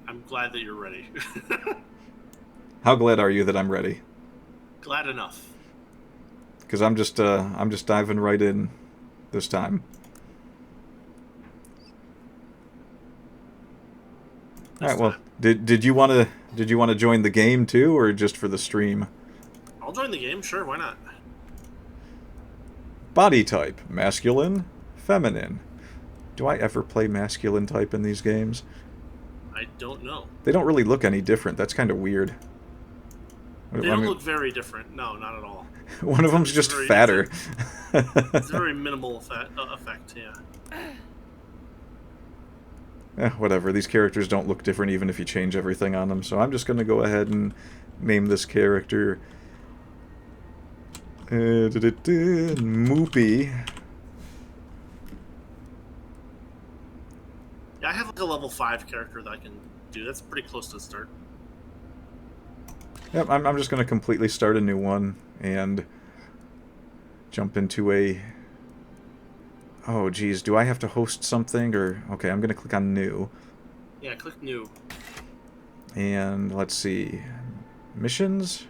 I'm glad that you're ready. How glad are you that I'm ready? Glad enough. Because I'm just diving right in this time. All This right. Well, time. did you want to join the game too, or just for the stream? I'll join the game. Sure, why not? Body type: masculine, feminine. Do I ever play masculine type in these games? I don't know. They don't really look any different. That's kind of weird. They I don't mean, look very different. No, not at all. one of them's just fatter. It's a very minimal effect. Yeah. Whatever. These characters don't look different even if you change everything on them. So I'm just going to go ahead and name this character Moopy. Yeah, I have like a level 5 character that I can do. That's pretty close to the start. Yep, I'm just going to completely start a new one and jump into a... Oh, geez, do I have to host something? Or okay, I'm going to click on New. Yeah, click New. And let's see. Missions?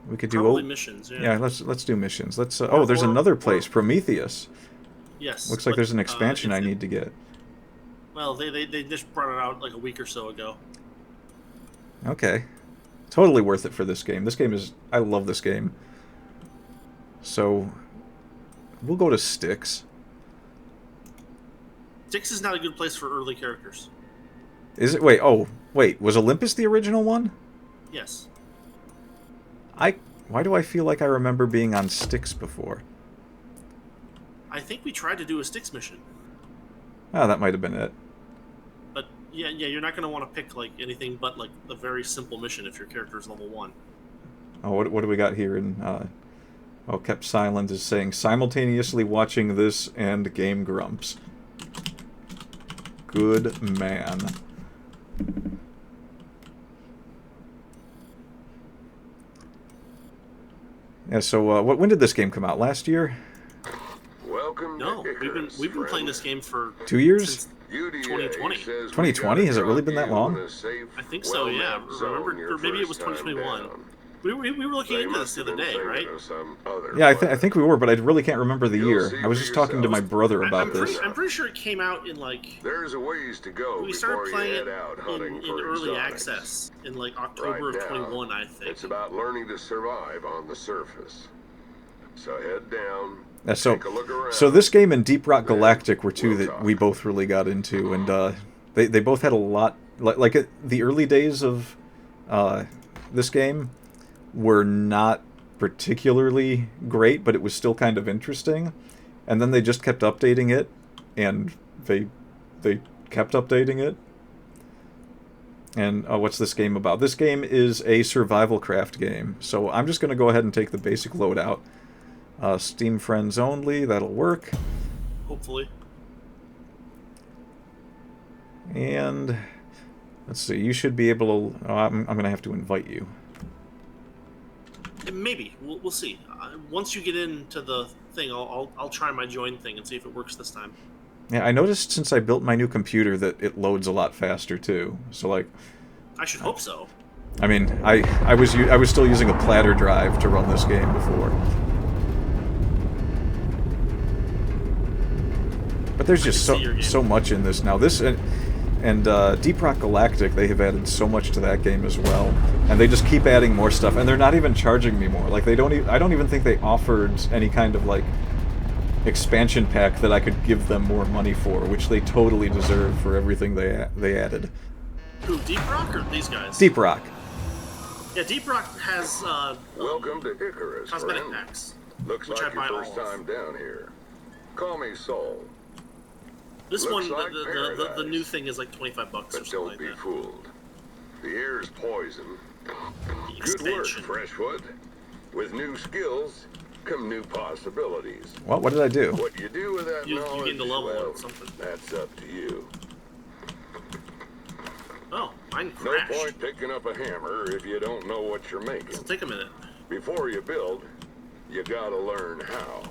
We could do... Probably missions, yeah. Yeah, let's do missions. Let's. Oh, there's another place, Prometheus. Yes. Looks like there's an expansion I need to get. Well, they just brought it out like a week or so ago. Okay. Totally worth it for this game. This game is... I love this game. So, we'll go to Styx. Styx is not a good place for early characters. Is it? Wait, oh, wait. Was Olympus the original one? Yes. Why do I feel like I remember being on Styx before? I think we tried to do a Styx mission. Oh, that might have been it. But yeah, you're not going to want to pick like anything but like a very simple mission if your character is level 1. Oh, what do we got here? Oh, kept silent is saying simultaneously watching this and Game Grumps. Good man. Yeah. So, when did this game come out? Last year? Welcome. No, we've been playing this game for 2 years. Since 2020. 2020? Has it really been that long? I think so. Yeah. Remember, or maybe it was 2021. We were looking into this the other day, right? Yeah, I think we were, but I really can't remember the year. I was just talking to my brother about this. I'm pretty sure it came out in like... There's a ways to go. We started playing it in early access in like October of 21, I think. It's about learning to survive on the surface. So head down. Yeah, so this game and Deep Rock Galactic were two that we both really got into, and they both had a lot... Like the early days of this game were not particularly great, but it was still kind of interesting. And then they just kept updating it, and they kept updating it. And what's this game about? This game is a survival craft game. So I'm just going to go ahead and take the basic loadout. Steam friends only, that'll work. Hopefully. And let's see, you should be able to... I'm going to have to invite you. Maybe we'll see. Once you get into the thing, I'll try my join thing and see if it works this time. Yeah, I noticed since I built my new computer that it loads a lot faster too. So like, I should hope so. I mean, I was still using a platter drive to run this game before. But there's just so much in this now. This and Deep Rock Galactic, they have added so much to that game as well, and they just keep adding more stuff. And they're not even charging me more. Like they don't. I don't even think they offered any kind of like expansion pack that I could give them more money for, which they totally deserve for everything they added. Who, Deep Rock or these guys? Deep Rock. Yeah, Deep Rock has Welcome to Icarus, cosmetic friend. packs. Looks which like I your buy first all of. time down here. Call me Soul. This Looks one, like the new paradise. thing is like $25 or But something don't like be that. fooled. The air's poison. The Good work, expansion. Freshwood. With new skills come new possibilities. What did I do? What you do with that You knowledge, gained a level well, or something. that's up to you. Oh, mine No crashed. point picking up a hammer if you don't know what you're making. It'll take a minute. Before you build, you gotta learn how.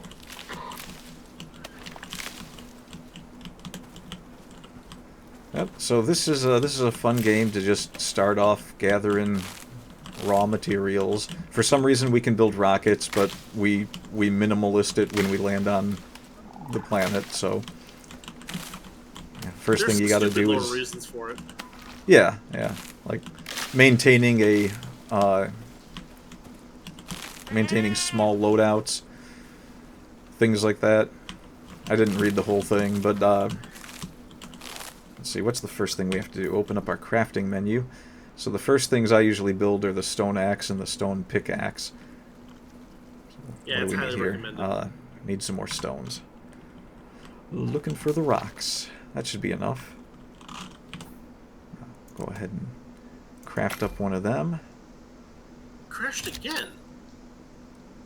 Yep. So this is a fun game to just start off gathering raw materials. For some reason, we can build rockets, but we minimalist it when we land on the planet. So yeah, first thing you got to do is reasons for it. yeah, like maintaining a maintaining small loadouts, things like that. I didn't read the whole thing, but let's see, what's the first thing we have to do? Open up our crafting menu. So the first things I usually build are the stone axe and the stone pickaxe. So yeah, what do it's we need highly here? recommended. Need some more stones. Looking for the rocks. That should be enough. Go ahead and craft up one of them. Crashed again.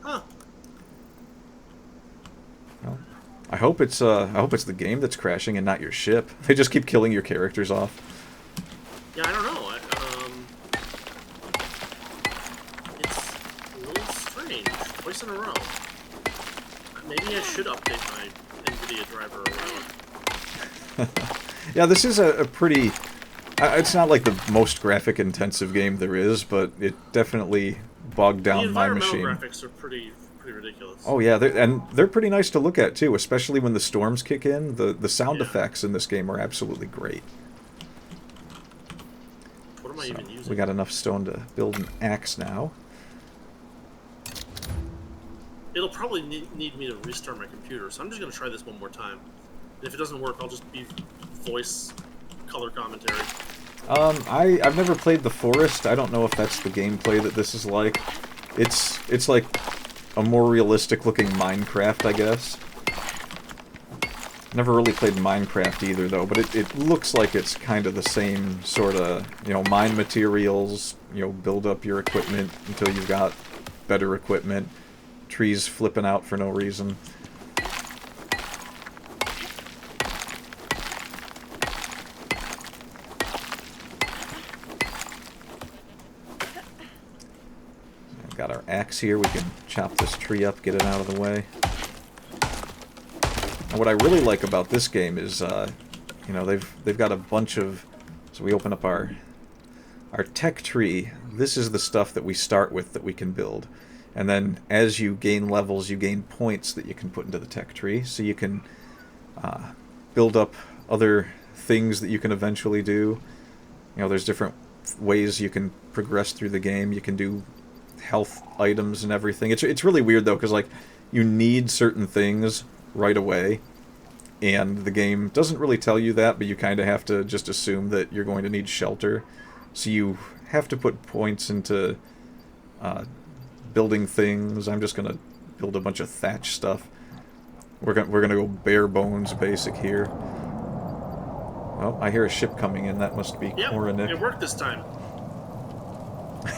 Huh. Well, I hope it's the game that's crashing and not your ship. They just keep killing your characters off. Yeah, I don't know. It's a little strange. Twice in a row. Maybe I should update my NVIDIA driver or whatever. Yeah, this is a pretty... it's not like the most graphic-intensive game there is, but it definitely bogged down my machine. The environmental graphics are pretty ridiculous. Oh yeah, they're pretty nice to look at too, especially when the storms kick in. The sound effects in this game are absolutely great. What am I even using? We got enough stone to build an axe now. It'll probably need me to restart my computer, so I'm just going to try this one more time. And if it doesn't work, I'll just be voice color commentary. I've never played The Forest. I don't know if that's the gameplay that this is like. It's like a more realistic looking Minecraft, I guess. Never really played Minecraft either, though, but it looks like it's kind of the same sort of, mine materials, build up your equipment until you've got better equipment. Trees flipping out for no reason. Got our axe here. We can chop this tree up, get it out of the way. And what I really like about this game is, they've got a bunch of. So we open up our tech tree. This is the stuff that we start with that we can build, and then as you gain levels, you gain points that you can put into the tech tree. So you can build up other things that you can eventually do. There's different ways you can progress through the game. You can do health items and everything. It's really weird though, because like you need certain things right away, and the game doesn't really tell you that, but you kind of have to just assume that you're going to need shelter. So you have to put points into building things. I'm just gonna build a bunch of thatch stuff. We're gonna go bare bones basic here. Oh, I hear a ship coming in. That must be Korunick. It worked this time.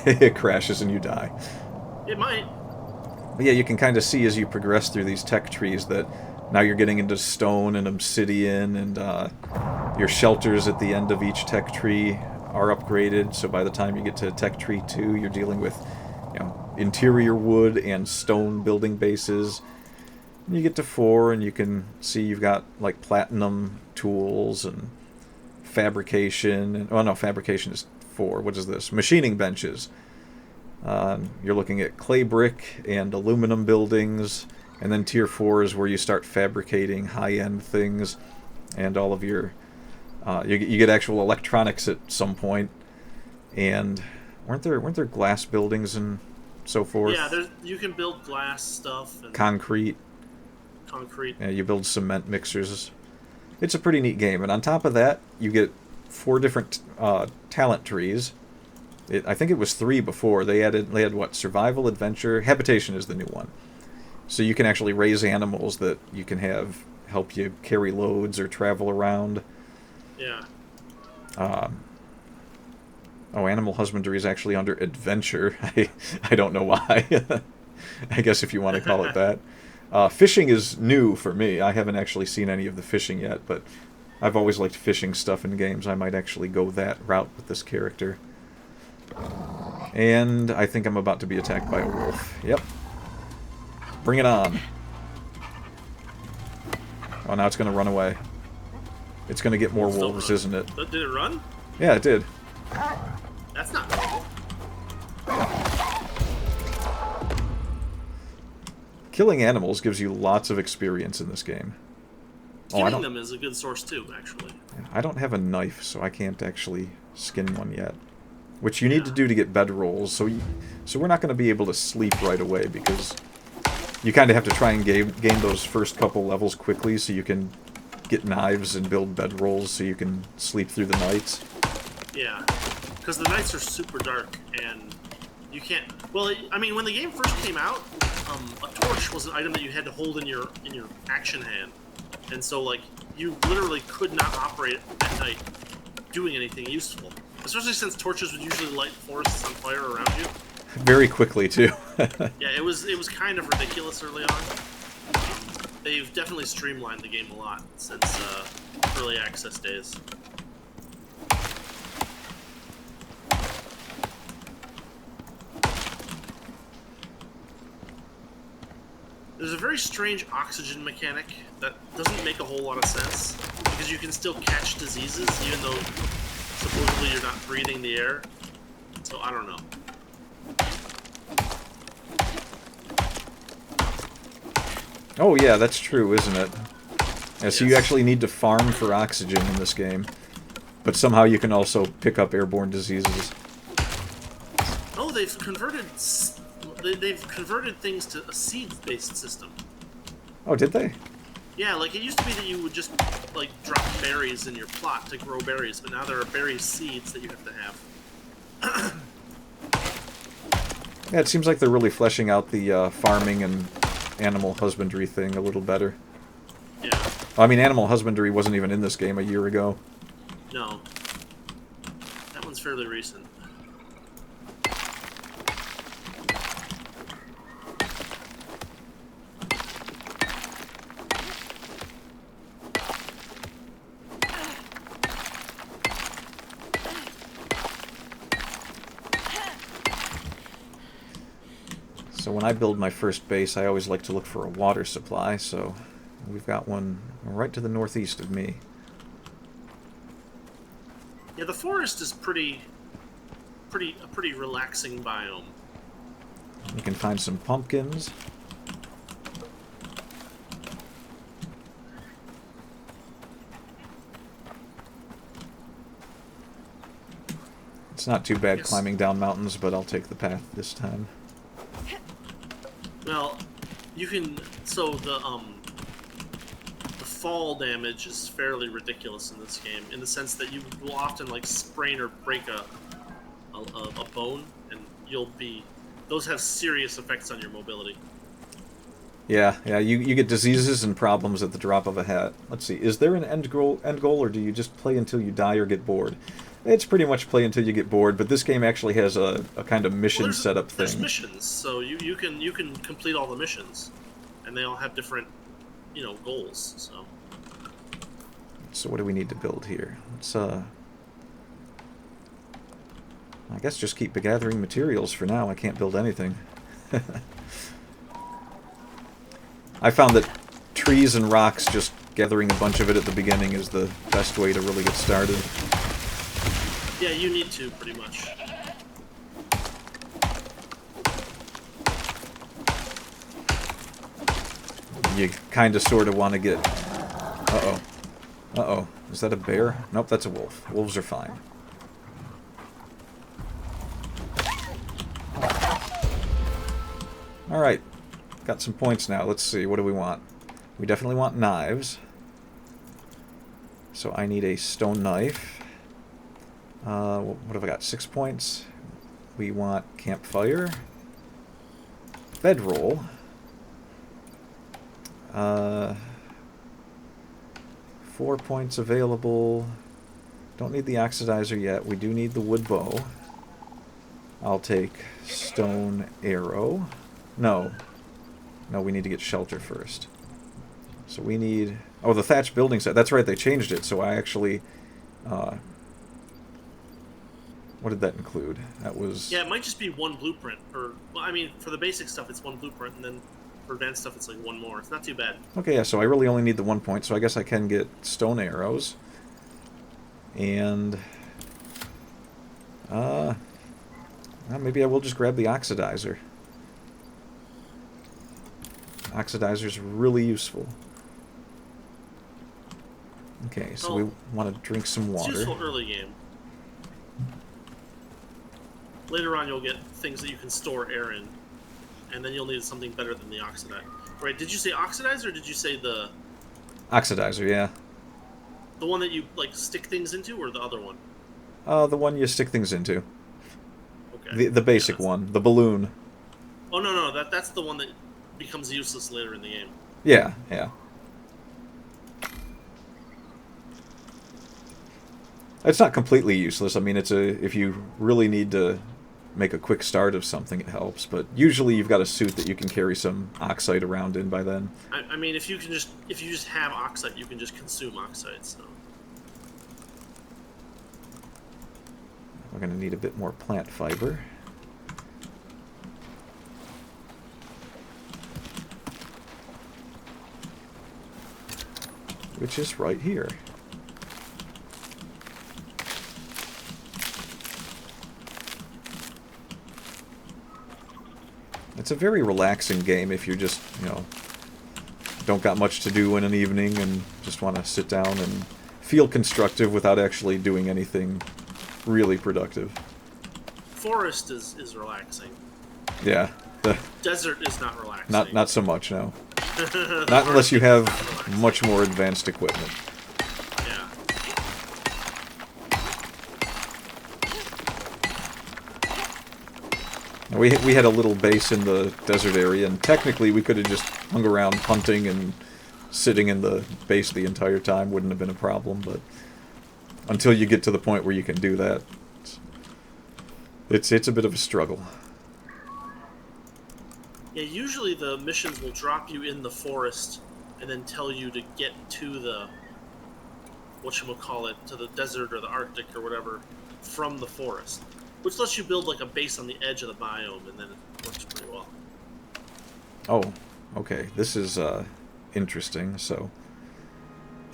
It crashes and you die. It might. But yeah, you can kind of see as you progress through these tech trees that now you're getting into stone and obsidian, and your shelters at the end of each tech tree are upgraded. So by the time you get to tech tree 2, you're dealing with interior wood and stone building bases. And you get to 4 and you can see you've got like platinum tools and fabrication. And, oh no, fabrication is 4. What is this? Machining benches. You're looking at clay brick and aluminum buildings, and then tier 4 is where you start fabricating high-end things, and all of your you get actual electronics at some point. And weren't there glass buildings and so forth? Yeah, you can build glass stuff and concrete. Yeah, you build cement mixers. It's a pretty neat game, and on top of that, you get 4 different talent trees. I think it was 3 before. They had what? Survival, adventure, habitation is the new one. So you can actually raise animals that you can have help you carry loads or travel around. Yeah. Animal husbandry is actually under adventure. I don't know why. I guess if you want to call it that. Fishing is new for me. I haven't actually seen any of the fishing yet, but I've always liked fishing stuff in games. I might actually go that route with this character. And I think I'm about to be attacked by a wolf. Yep. Bring it on. Oh, now it's going to run away. It's going to get more Still wolves, run. isn't it? Did it run? Yeah, it did. That's not normal. Killing animals gives you lots of experience in this game. Killing them is a good source too, actually. I don't have a knife, so I can't actually skin one yet. Which you need to do to get bedrolls, so we're not going to be able to sleep right away, because you kind of have to try and gain those first couple levels quickly so you can get knives and build bedrolls so you can sleep through the nights. Yeah, because the nights are super dark, and you can't... Well, I mean, when the game first came out, a torch was an item that you had to hold in your action hand. And so, like, you literally could not operate at night doing anything useful. Especially since torches would usually light forests on fire around you. Very quickly, too. Yeah, it was kind of ridiculous early on. They've definitely streamlined the game a lot since early access days. There's a very strange oxygen mechanic that doesn't make a whole lot of sense, because you can still catch diseases even though supposedly you're not breathing the air. So I don't know. Oh yeah, that's true, isn't it? Yeah, so you Yes. actually need to farm for oxygen in this game. But somehow you can also pick up airborne diseases. Oh, they've converted things to a seed-based system. Oh, did they? Yeah, like it used to be that you would just like drop berries in your plot to grow berries, but now there are berry seeds that you have to have. Yeah, it seems like they're really fleshing out the farming and animal husbandry thing a little better. Yeah. I mean, animal husbandry wasn't even in this game a year ago. No. That one's fairly recent. So when I build my first base, I always like to look for a water supply, so we've got one right to the northeast of me. Yeah, the forest is a pretty relaxing biome. You can find some pumpkins. It's not too bad Yes. climbing down mountains, but I'll take the path this time. Well, you can. So the fall damage is fairly ridiculous in this game, in the sense that you will often like sprain or break a bone, and those have serious effects on your mobility. Yeah, you get diseases and problems at the drop of a hat. Let's see, is there an end goal, or do you just play until you die or get bored? It's pretty much play until you get bored, but this game actually has a kind of mission setup thing. There's missions, so you can complete all the missions, and they all have different, goals. So what do we need to build here? Let's I guess just keep gathering materials for now. I can't build anything. I found that trees and rocks, just gathering a bunch of it at the beginning is the best way to really get started. Yeah, you need to, pretty much. You kind of sort of want to get... Uh-oh. Uh-oh. Is that a bear? Nope, that's a wolf. Wolves are fine. Alright. Got some points now. Let's see. What do we want? We definitely want knives. So I need a stone knife. What have I got? 6 points. We want campfire. Bedroll. 4 points available. Don't need the oxidizer yet. We do need the wood bow. I'll take stone arrow. No, we need to get shelter first. So we need... Oh, the thatch building set. That's right, they changed it. So I actually... what did that include? That was... Yeah, it might just be one blueprint. Well, I mean, for the basic stuff, it's one blueprint, and then for advanced stuff, it's like one more. It's not too bad. Okay, yeah, so I really only need the 1 point, so I guess I can get stone arrows. And well, maybe I will just grab the oxidizer. Oxidizer's really useful. Okay, so we want to drink some water. It's useful early game. Later on, you'll get things that you can store air in, and then you'll need something better than the oxidizer. Right? Did you say oxidizer, or did you say the Oxidizer? Yeah. the one that you like stick things into, or the other one? The one you stick things into. Okay. The basic one, the balloon. Oh no, that's the one that becomes useless later in the game. Yeah, yeah. It's not completely useless. I mean, if you really need to make a quick start of something, it helps. But usually, you've got a suit that you can carry some oxide around in by then. I mean, if you just have oxide, you can just consume oxide. So We're going to need a bit more plant fiber. Which is right here. It's a very relaxing game if you just, don't got much to do in an evening and just want to sit down and feel constructive without actually doing anything really productive. forest is relaxing. Yeah. The Desert is not relaxing. not so much, no. Not unless you have much more advanced equipment. Yeah. We had a little base in the desert area, and technically we could have just hung around hunting and sitting in the base the entire time. Wouldn't have been a problem, but until you get to the point where you can do that, it's a bit of a struggle. Yeah, usually the missions will drop you in the forest and then tell you to get to the, whatchamacallit, to the desert or the Arctic or whatever from the forest. Which lets you build like a base on the edge of the biome, and then it works pretty well. Oh, okay. This is interesting. So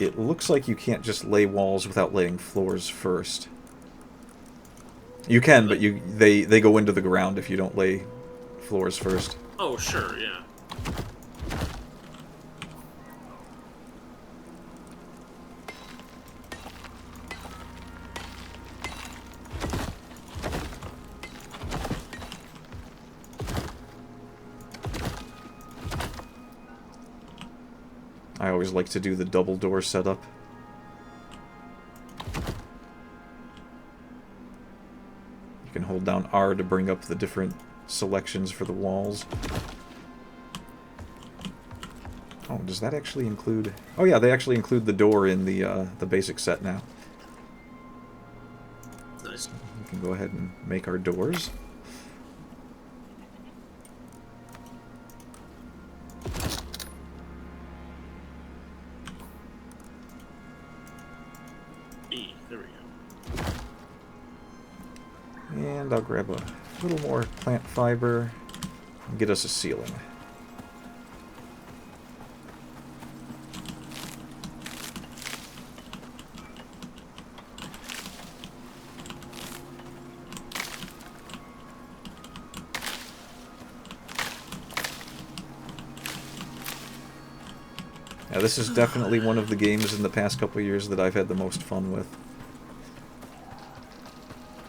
it looks like you can't just lay walls without laying floors first. You can, but they go into the ground if you don't lay floors first. Oh, sure, yeah. I always like to do the double door setup. You can hold down R to bring up the different selections for the walls. Oh, does that actually include... Oh yeah, they actually include the door in the basic set now. Nice. We can go ahead and make our doors. E, there we go. And I'll grab a little more plant fiber and get us a ceiling. Yeah, this is definitely one of the games in the past couple of years that I've had the most fun with.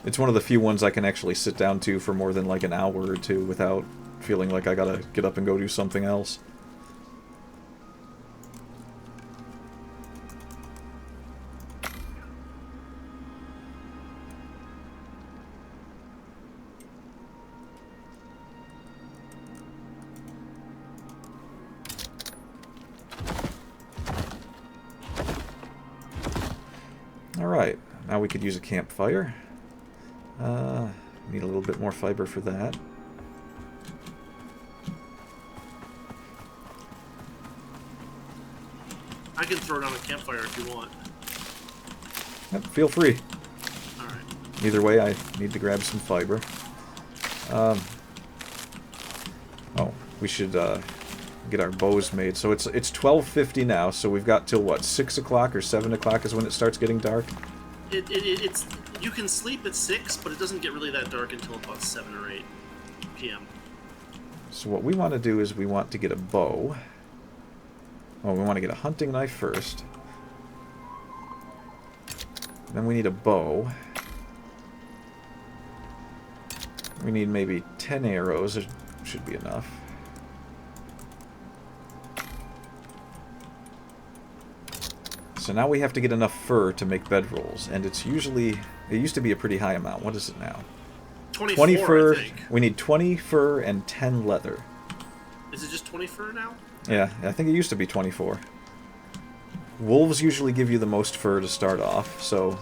It's one of the few ones I can actually sit down to for more than like an hour or two without feeling like I gotta get up and go do something else. Alright, now we could use a campfire. Need a little bit more fiber for that. I can throw down a campfire if you want. Yep, feel free. Alright. Either way, I need to grab some fiber. Oh, we should get our bows made. So it's 12:50 now, so we've got till what, 6 o'clock or 7 o'clock is when it starts getting dark? It's you can sleep at 6, but it doesn't get really that dark until about 7 or 8 p.m. So what we want to do is we want to get a bow. Oh, we want to get a hunting knife first. Then we need a bow. We need maybe 10 arrows. It should be enough. So now we have to get enough fur to make bedrolls, and it's usually... It used to be a pretty high amount. What is it now? 20 fur. I think. We need 20 fur and 10 leather. Is it just 20 fur now? Yeah, I think it used to be 24. Wolves usually give you the most fur to start off, so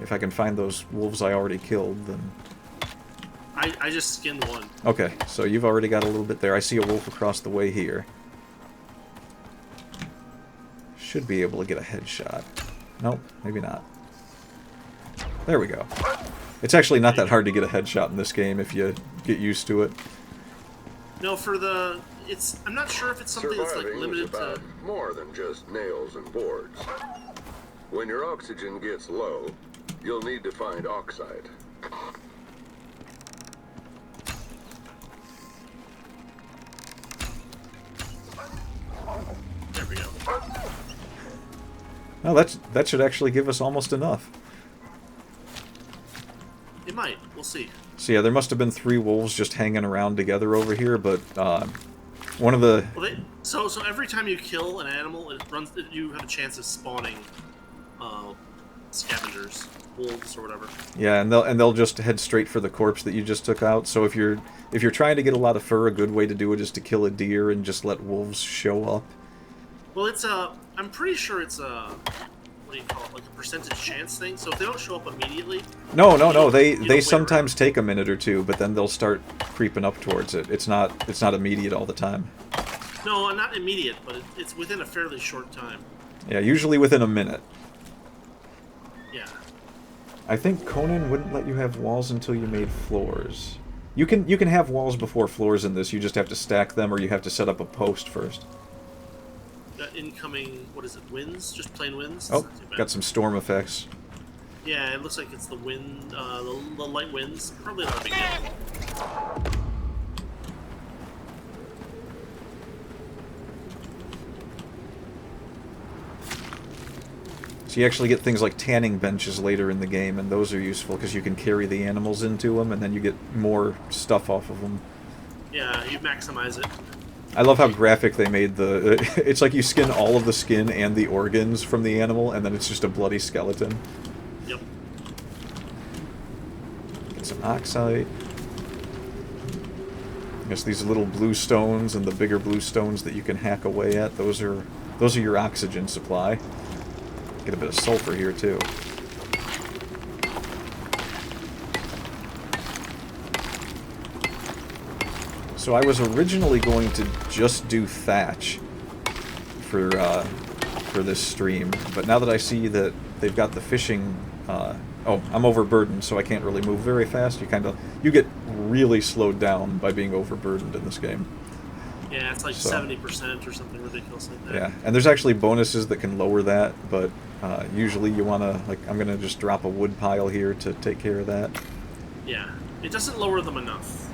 if I can find those wolves I already killed, then... I just skinned one. Okay, so you've already got a little bit there. I see a wolf across the way here. Should be able to get a headshot. Nope, maybe not. There we go. It's actually not that hard to get a headshot in this game if you get used to it. No, for the... I'm not sure if it's something that's like Surviving limited is about to... more than just nails and boards. When your oxygen gets low, you'll need to find oxide. There we go. Oh, that should actually give us almost enough. It might. We'll see. So yeah, there must have been 3 wolves just hanging around together over here, but one of the... Well, so every time you kill an animal, you have a chance of spawning scavengers, wolves or whatever. Yeah, and they'll just head straight for the corpse that you just took out. So if you're trying to get a lot of fur, a good way to do it is to kill a deer and just let wolves show up. Well, I'm pretty sure it's a, what do you call it, like a percentage chance thing. So if they don't show up immediately... No, they sometimes take a minute or two, but then they'll start creeping up towards it. It's not immediate all the time. No, not immediate, but it's within a fairly short time. Yeah, usually within a minute. Yeah. I think Conan wouldn't let you have walls until you made floors. You can have walls before floors in this, you just have to stack them or you have to set up a post first. Incoming, what is it, winds? Just plain winds? Oh, got some storm effects. Yeah, it looks like it's the wind, the light winds. Probably not a big deal. So you actually get things like tanning benches later in the game, and those are useful because you can carry the animals into them, and then you get more stuff off of them. Yeah, you maximize it. I love how graphic they made the... It's like you skin all of the skin and the organs from the animal, and then it's just a bloody skeleton. Yep. Get some oxide. I guess these little blue stones and the bigger blue stones that you can hack away at, those are your oxygen supply. Get a bit of sulfur here, too. So I was originally going to just do thatch for this stream, but now that I see that they've got the fishing... oh, I'm overburdened, so I can't really move very fast. You get really slowed down by being overburdened in this game. Yeah, it's like 70% or something ridiculous like that. Yeah, and there's actually bonuses that can lower that, but usually you want to... Like, I'm going to just drop a wood pile here to take care of that. Yeah, it doesn't lower them enough.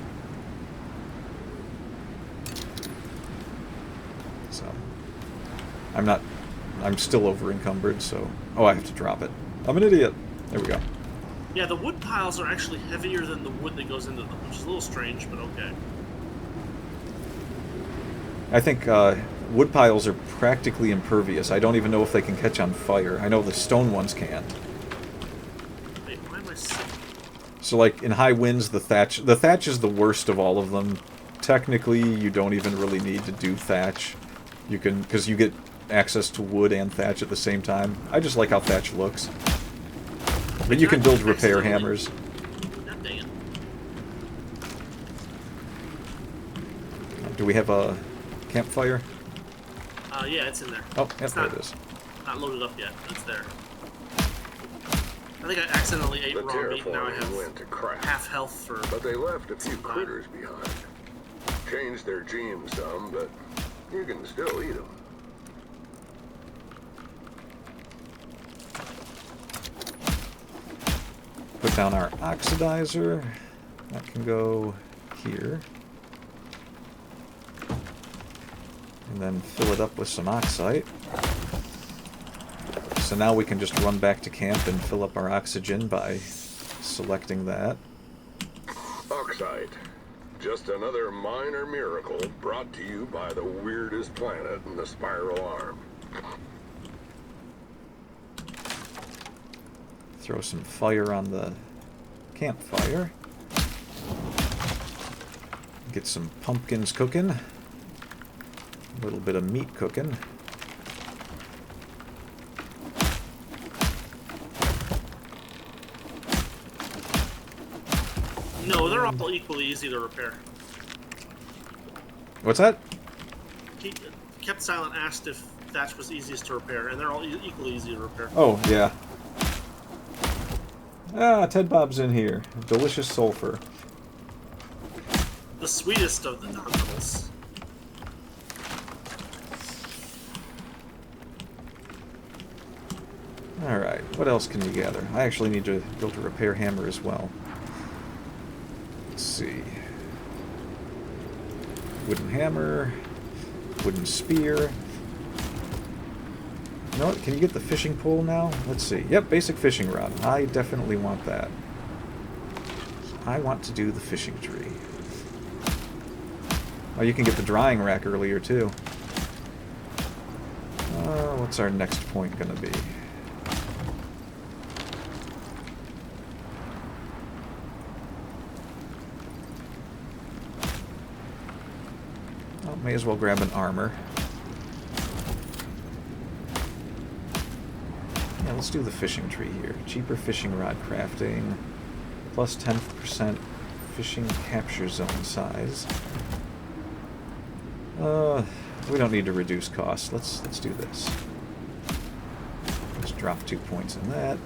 So, I'm still over encumbered, so... Oh, I have to drop it. I'm an idiot. There we go. Yeah, the wood piles are actually heavier than the wood that goes into them, which is a little strange, but okay. I think wood piles are practically impervious. I don't even know if they can catch on fire. I know the stone ones can. Wait, why am I sick? So, like, in high winds, the thatch is the worst of all of them. Technically, you don't even really need to do thatch. You can... Because you get access to wood and thatch at the same time. I just like how thatch looks. But you can build repair hammers. God dang it. Do we have a campfire? Yeah, it's in there. Oh, yeah, there not, it is. Not loaded up yet, but it's there. I think I accidentally ate The raw meat, and now I terraforming went to crap, have half health for... but they left a few critters behind. Changed their genes some, but you can still eat them. put down our oxidizer. That can go here. And then fill it up with some oxide. So now we can just run back to camp and fill up our oxygen by selecting that. Oxide. Just another minor miracle brought to you by the weirdest planet in the spiral arm. Throw some fire on the campfire. Get some pumpkins cooking. A little bit of meat cooking. No, they're all equally easy to repair. What's that? He kept silent, asked if thatch was easiest to repair, and they're all equally easy to repair. Oh, yeah. Ah, Ted Bob's in here. Delicious sulfur. The sweetest of the non-metals. Alright, what else can you gather? I actually need to build a repair hammer as well. Let's see. Wooden hammer. Wooden spear. You know what? Can you get the fishing pole now? Let's see. Yep, basic fishing rod. I definitely want that. I want to do the fishing tree. Oh, you can get the drying rack earlier, too. What's our next point going to be? Oh, may as well grab an armor. Yeah, let's do the fishing tree here. Cheaper fishing rod crafting. Plus 10% fishing capture zone size. We don't need to reduce costs. Let's do this. Let's drop 2 points in that.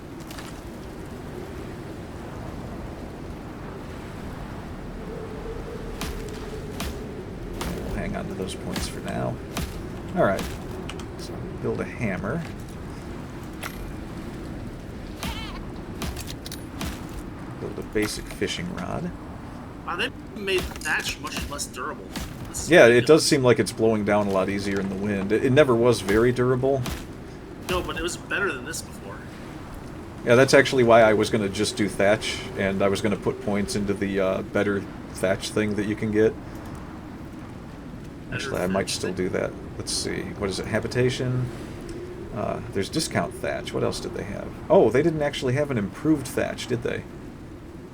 And we'll hang on to those points for now. Alright. So build a hammer. Build a basic fishing rod. Wow, they made thatch much less durable. Yeah, it does seem like it's blowing down a lot easier in the wind. It never was very durable. No, but it was better than this before. Yeah, that's actually why I was going to just do thatch, and I was going to put points into the better thatch thing that you can get. Actually, I might still do that. Let's see. What is it? Habitation? There's discount thatch. What else did they have? Oh, they didn't actually have an improved thatch, did they?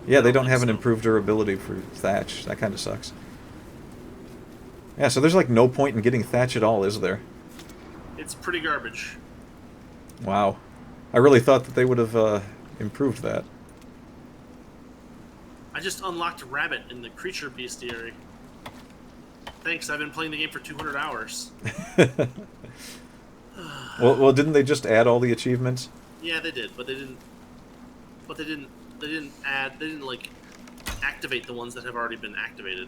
Yeah, they don't have an improved durability for thatch. That kind of sucks. Yeah, so there's like no point in getting thatch at all, is there? It's pretty garbage. Wow. I really thought that they would have improved that. I just unlocked a rabbit in the creature bestiary. Thanks, I've been playing the game for 200 hours. well, didn't they just add all the achievements? Yeah, they did, but they didn't. But they didn't add. They didn't like activate the ones that have already been activated.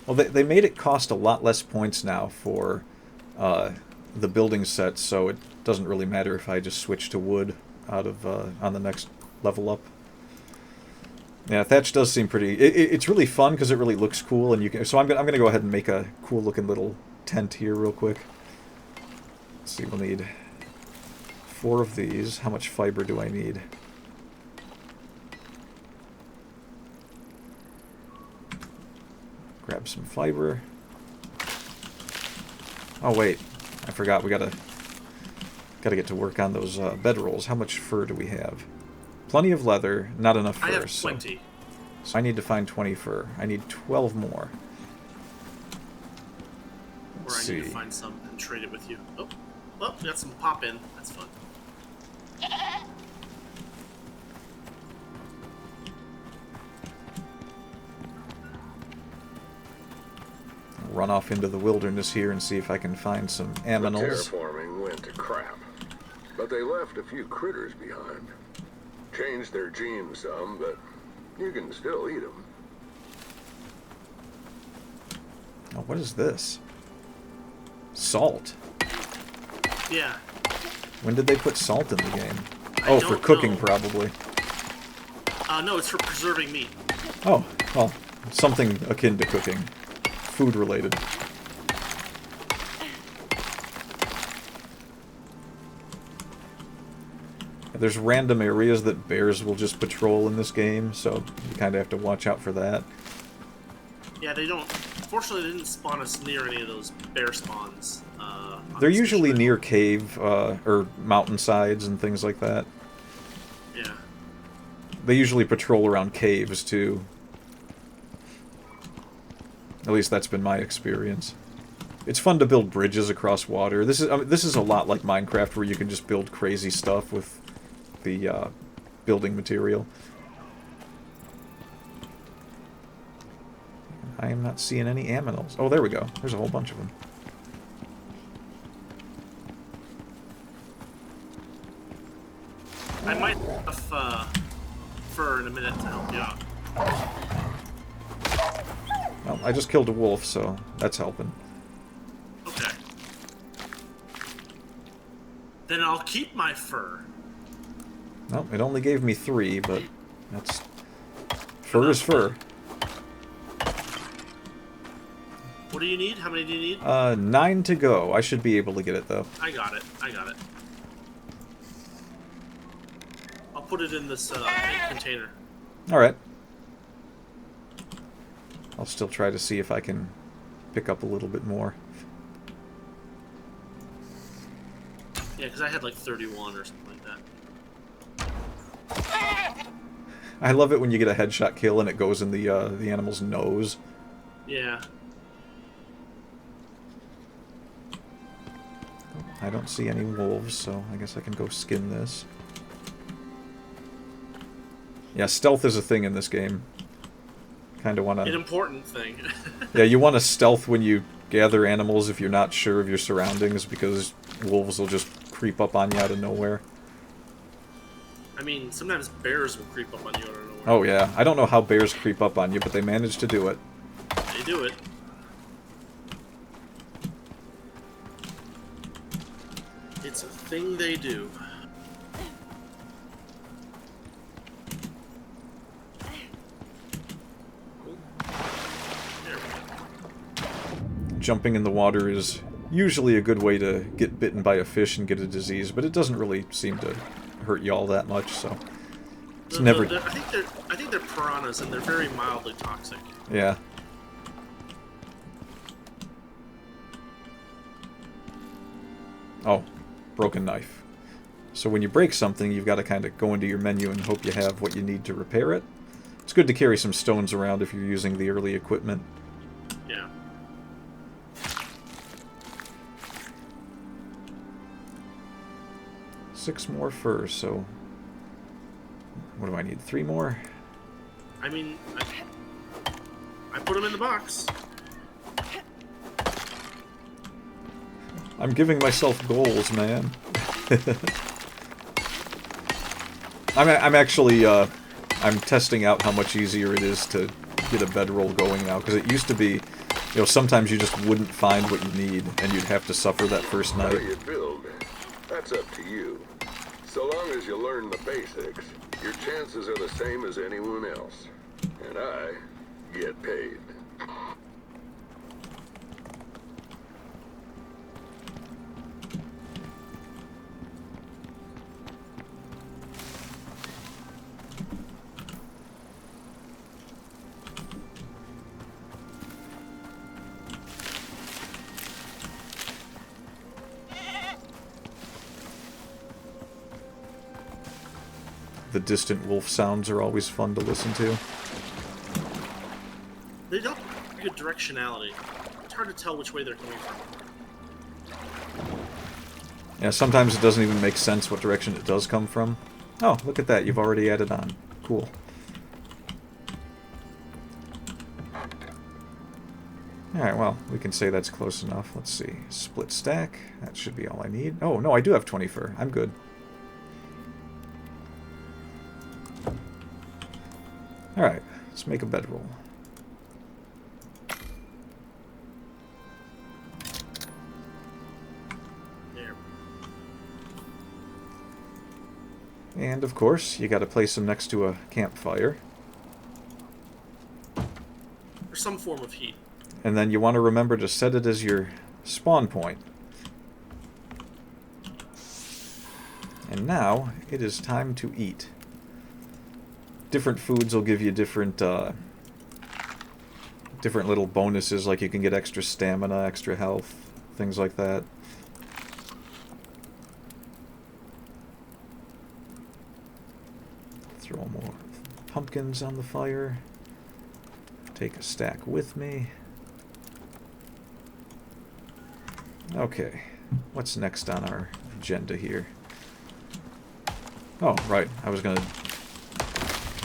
Well, they made it cost a lot less points now for the building set, so it doesn't really matter if I just switch to wood out of on the next level up. Yeah, thatch does seem pretty. It's really fun because it really looks cool, and you can. So I'm gonna go ahead and make a cool looking little tent here real quick. Let's see, we'll need 4 of these. How much fiber do I need? Grab some fiber. Oh wait, I forgot. We gotta get to work on those bedrolls. How much fur do we have? Plenty of leather, not enough fur. I have 20. So I need to find 20 fur. I need 12 more. Or I need to find some and trade it with you. Oh, well, we got some pop in. That's fun. Run off into the wilderness here and see if I can find some aminals. The terraforming went to crap, but they left a few critters behind. Changed their genes some, but you can still eat them. Oh, what is this? Salt. Yeah. When did they put salt in the game? I Oh, for don't cooking, know. probably. No, it's for preserving meat. Oh, well, something akin to cooking. Food related. There's random areas that bears will just patrol in this game, so you kind of have to watch out for that. Yeah, they don't... Fortunately, they didn't spawn us near any of those bear spawns. They're usually near cave, or mountainsides and things like that. Yeah. They usually patrol around caves, too. At least that's been my experience. It's fun to build bridges across water. This is a lot like Minecraft, where you can just build crazy stuff with the building material. I am not seeing any aminals. Oh, there we go. There's a whole bunch of them. I might have fur in a minute to help you out. Well, I just killed a wolf, so that's helping. Okay. Then I'll keep my fur. Well, it only gave me 3, but that's... Fur is fur. What do you need? How many do you need? 9 to go. I should be able to get it, though. I got it. I got it. I'll put it in this container. Alright. I'll still try to see if I can pick up a little bit more. Yeah, because I had like 31 or something like that. I love it when you get a headshot kill and it goes in the animal's nose. Yeah. I don't see any wolves, so I guess I can go skin this. Yeah, stealth is a thing in this game. Kind of want to... An important thing. Yeah, you want to stealth when you gather animals if you're not sure of your surroundings, because wolves will just creep up on you out of nowhere. I mean, sometimes bears will creep up on you out of nowhere. Oh yeah, I don't know how bears creep up on you, but they manage to do it. They do it. It's a thing they do. There we go. Jumping in the water is usually a good way to get bitten by a fish and get a disease, but it doesn't really seem to hurt you all that much, so... It's never... I think they're piranhas, and they're very mildly toxic. Yeah. Oh, broken knife. So when you break something, you've got to kind of go into your menu and hope you have what you need to repair it. It's good to carry some stones around if you're using the early equipment. Yeah. Six more fur, so... What do I need? 3 more? I mean, I put them in the box. I'm giving myself goals, man. I'm actually, I'm testing out how much easier it is to get a bedroll going now, because it used to be, you know, sometimes you just wouldn't find what you need, and you'd have to suffer that first How night. you build, that's up to you. So long as you learn the basics, your chances are the same as anyone else. And I get paid. The distant wolf sounds are always fun to listen to. They don't have good directionality. It's hard to tell which way they're coming from. Yeah, sometimes it doesn't even make sense what direction it does come from. Oh, look at that, you've already added on. Cool. Alright, well, we can say that's close enough. Let's see. Split stack. That should be all I need. Oh, no, I do have 20 fur. I'm good. Alright, let's make a bedroll. There. And, of course, you gotta place them next to a campfire. Or some form of heat. And then you want to remember to set it as your spawn point. And now, it is time to eat. Different foods will give you different little bonuses, like you can get extra stamina, extra health, things like that. Throw more pumpkins on the fire. Take a stack with me. Okay, what's next on our agenda here? Oh, right, I was gonna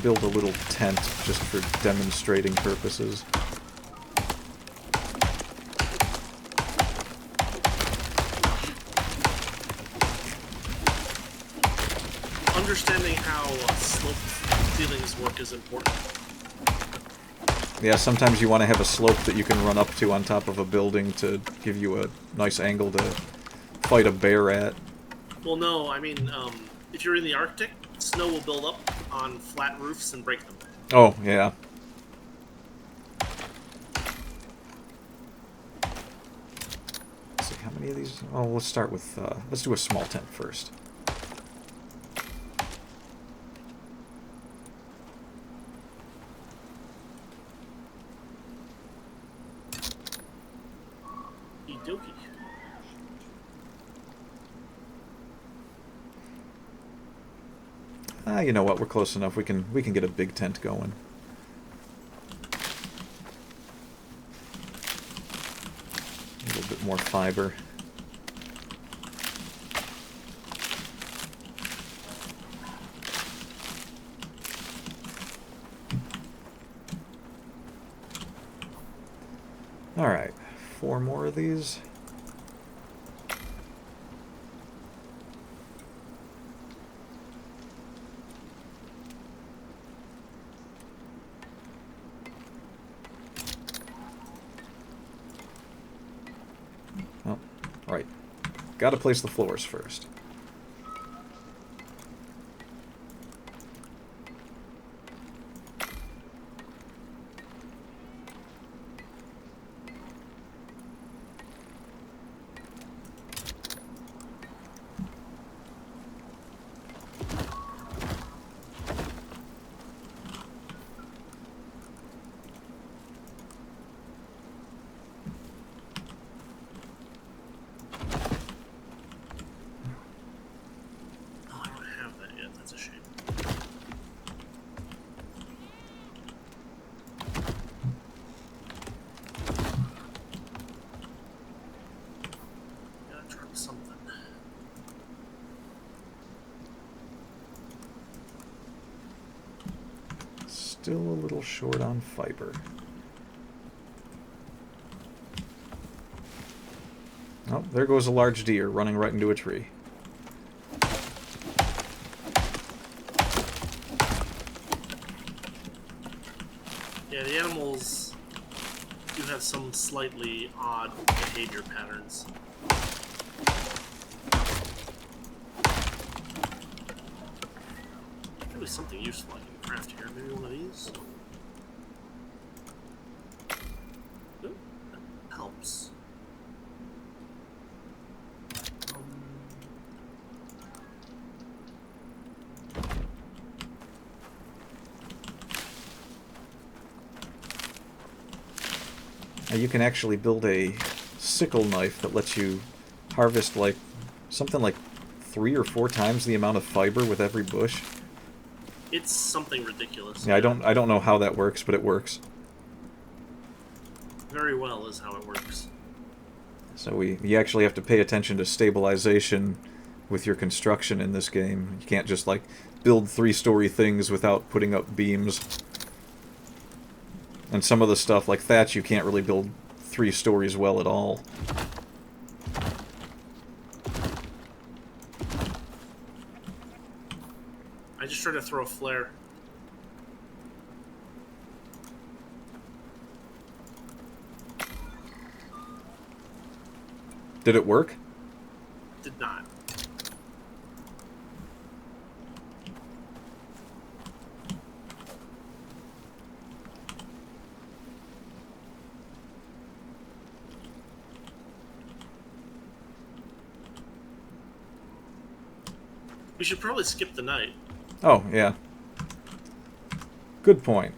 build a little tent just for demonstrating purposes. Understanding how slope ceilings work is important. Yeah, sometimes you want to have a slope that you can run up to on top of a building to give you a nice angle to fight a bear at. Well, no, I mean, if you're in the Arctic, snow will build up on flat roofs and break them. Oh, yeah. Let's see, how many of these? Oh, let's start with, let's do a small tent first. Okie Ah, you know what? We're close enough. We can get a big tent going. A little bit more fiber. All right, 4 more of these. Oh, right. Gotta place the floors first. Still a little short on fiber. Oh, there goes a large deer running right into a tree. Yeah, the animals do have some slightly odd behavior patterns. Maybe something useful I can craft here. Maybe one of these? Ooh, that helps. Now you can actually build a sickle knife that lets you harvest like something like 3 or 4 times the amount of fiber with every bush. It's something ridiculous. Yeah, I don't know how that works, but it works. Very well is how it works. So you actually have to pay attention to stabilization with your construction in this game. You can't just like build 3-story things without putting up beams. And some of the stuff like thatch you can't really build 3 stories well at all. I just tried to throw a flare. Did it work? Did not. We should probably skip the night. Oh, yeah. Good point.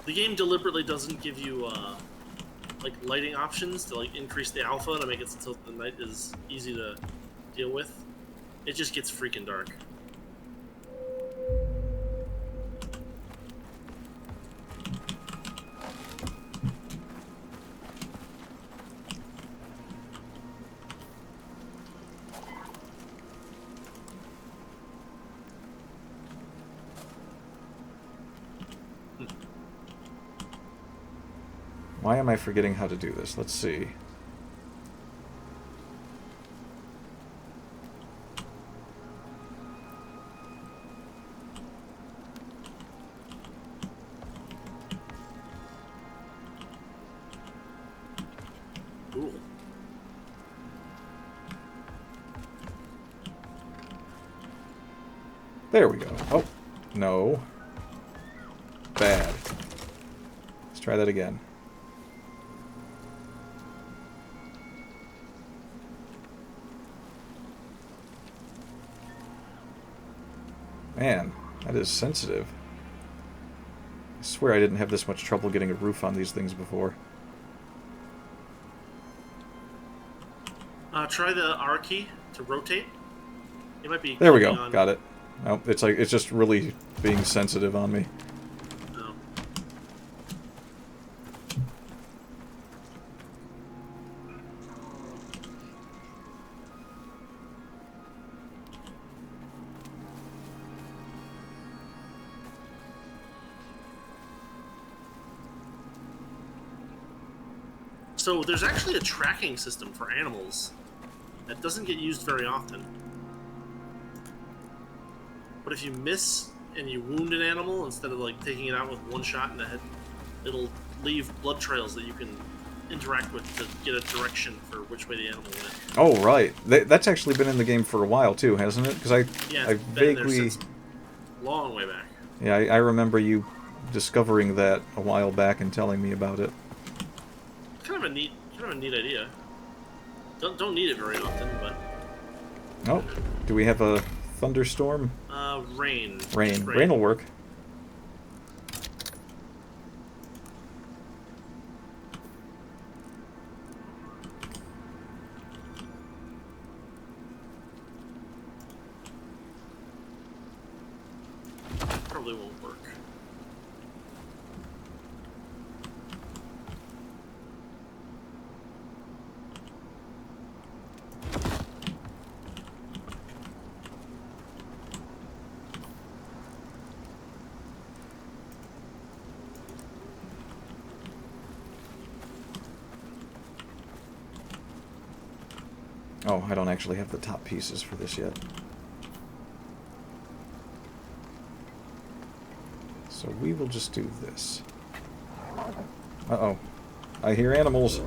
The game deliberately doesn't give you like lighting options to like increase the alpha to make it so the night is easy to deal with. It just gets freaking dark. Why am I forgetting how to do this? Let's see. Cool. There we go. Oh, no. Bad. Let's try that again. Man, that is sensitive. I swear I didn't have this much trouble getting a roof on these things before. Try the R key to rotate. It might be. There we go. On... Got it. Oh, it's like it's just really being sensitive on me. No. So there's actually a tracking system for animals that doesn't get used very often. But if you miss and you wound an animal, instead of like taking it out with one shot in the head, it'll leave blood trails that you can interact with to get a direction for which way the animal went. Oh, right. That's actually been in the game for a while too, hasn't it? Because I been there vaguely, since long way back. yeah, I remember you discovering that a while back and telling me about it. Kind of a neat idea. Don't need it very often, but. Oh, do we have a thunderstorm? Rain. Rain. Rain will work. Probably won't work. Oh, I don't actually have the top pieces for this yet. So we will just do this. Uh-oh. I hear animals.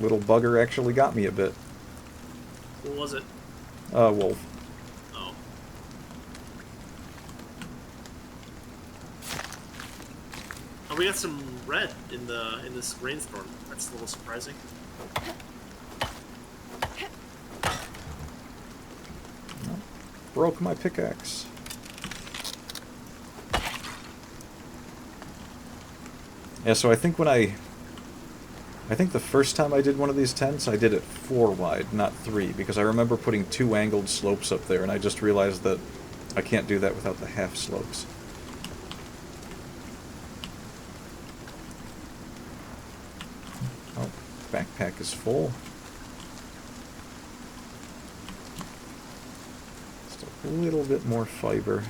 Little bugger actually got me a bit. What was it? Wolf. Oh. Oh, we got some red in this rainstorm. That's a little surprising. Broke my pickaxe. Yeah, so I think the first time I did one of these tents, I did it 4 wide, not 3, because I remember putting 2 angled slopes up there, and I just realized that I can't do that without the half slopes. Oh, backpack is full. Just a little bit more fiber.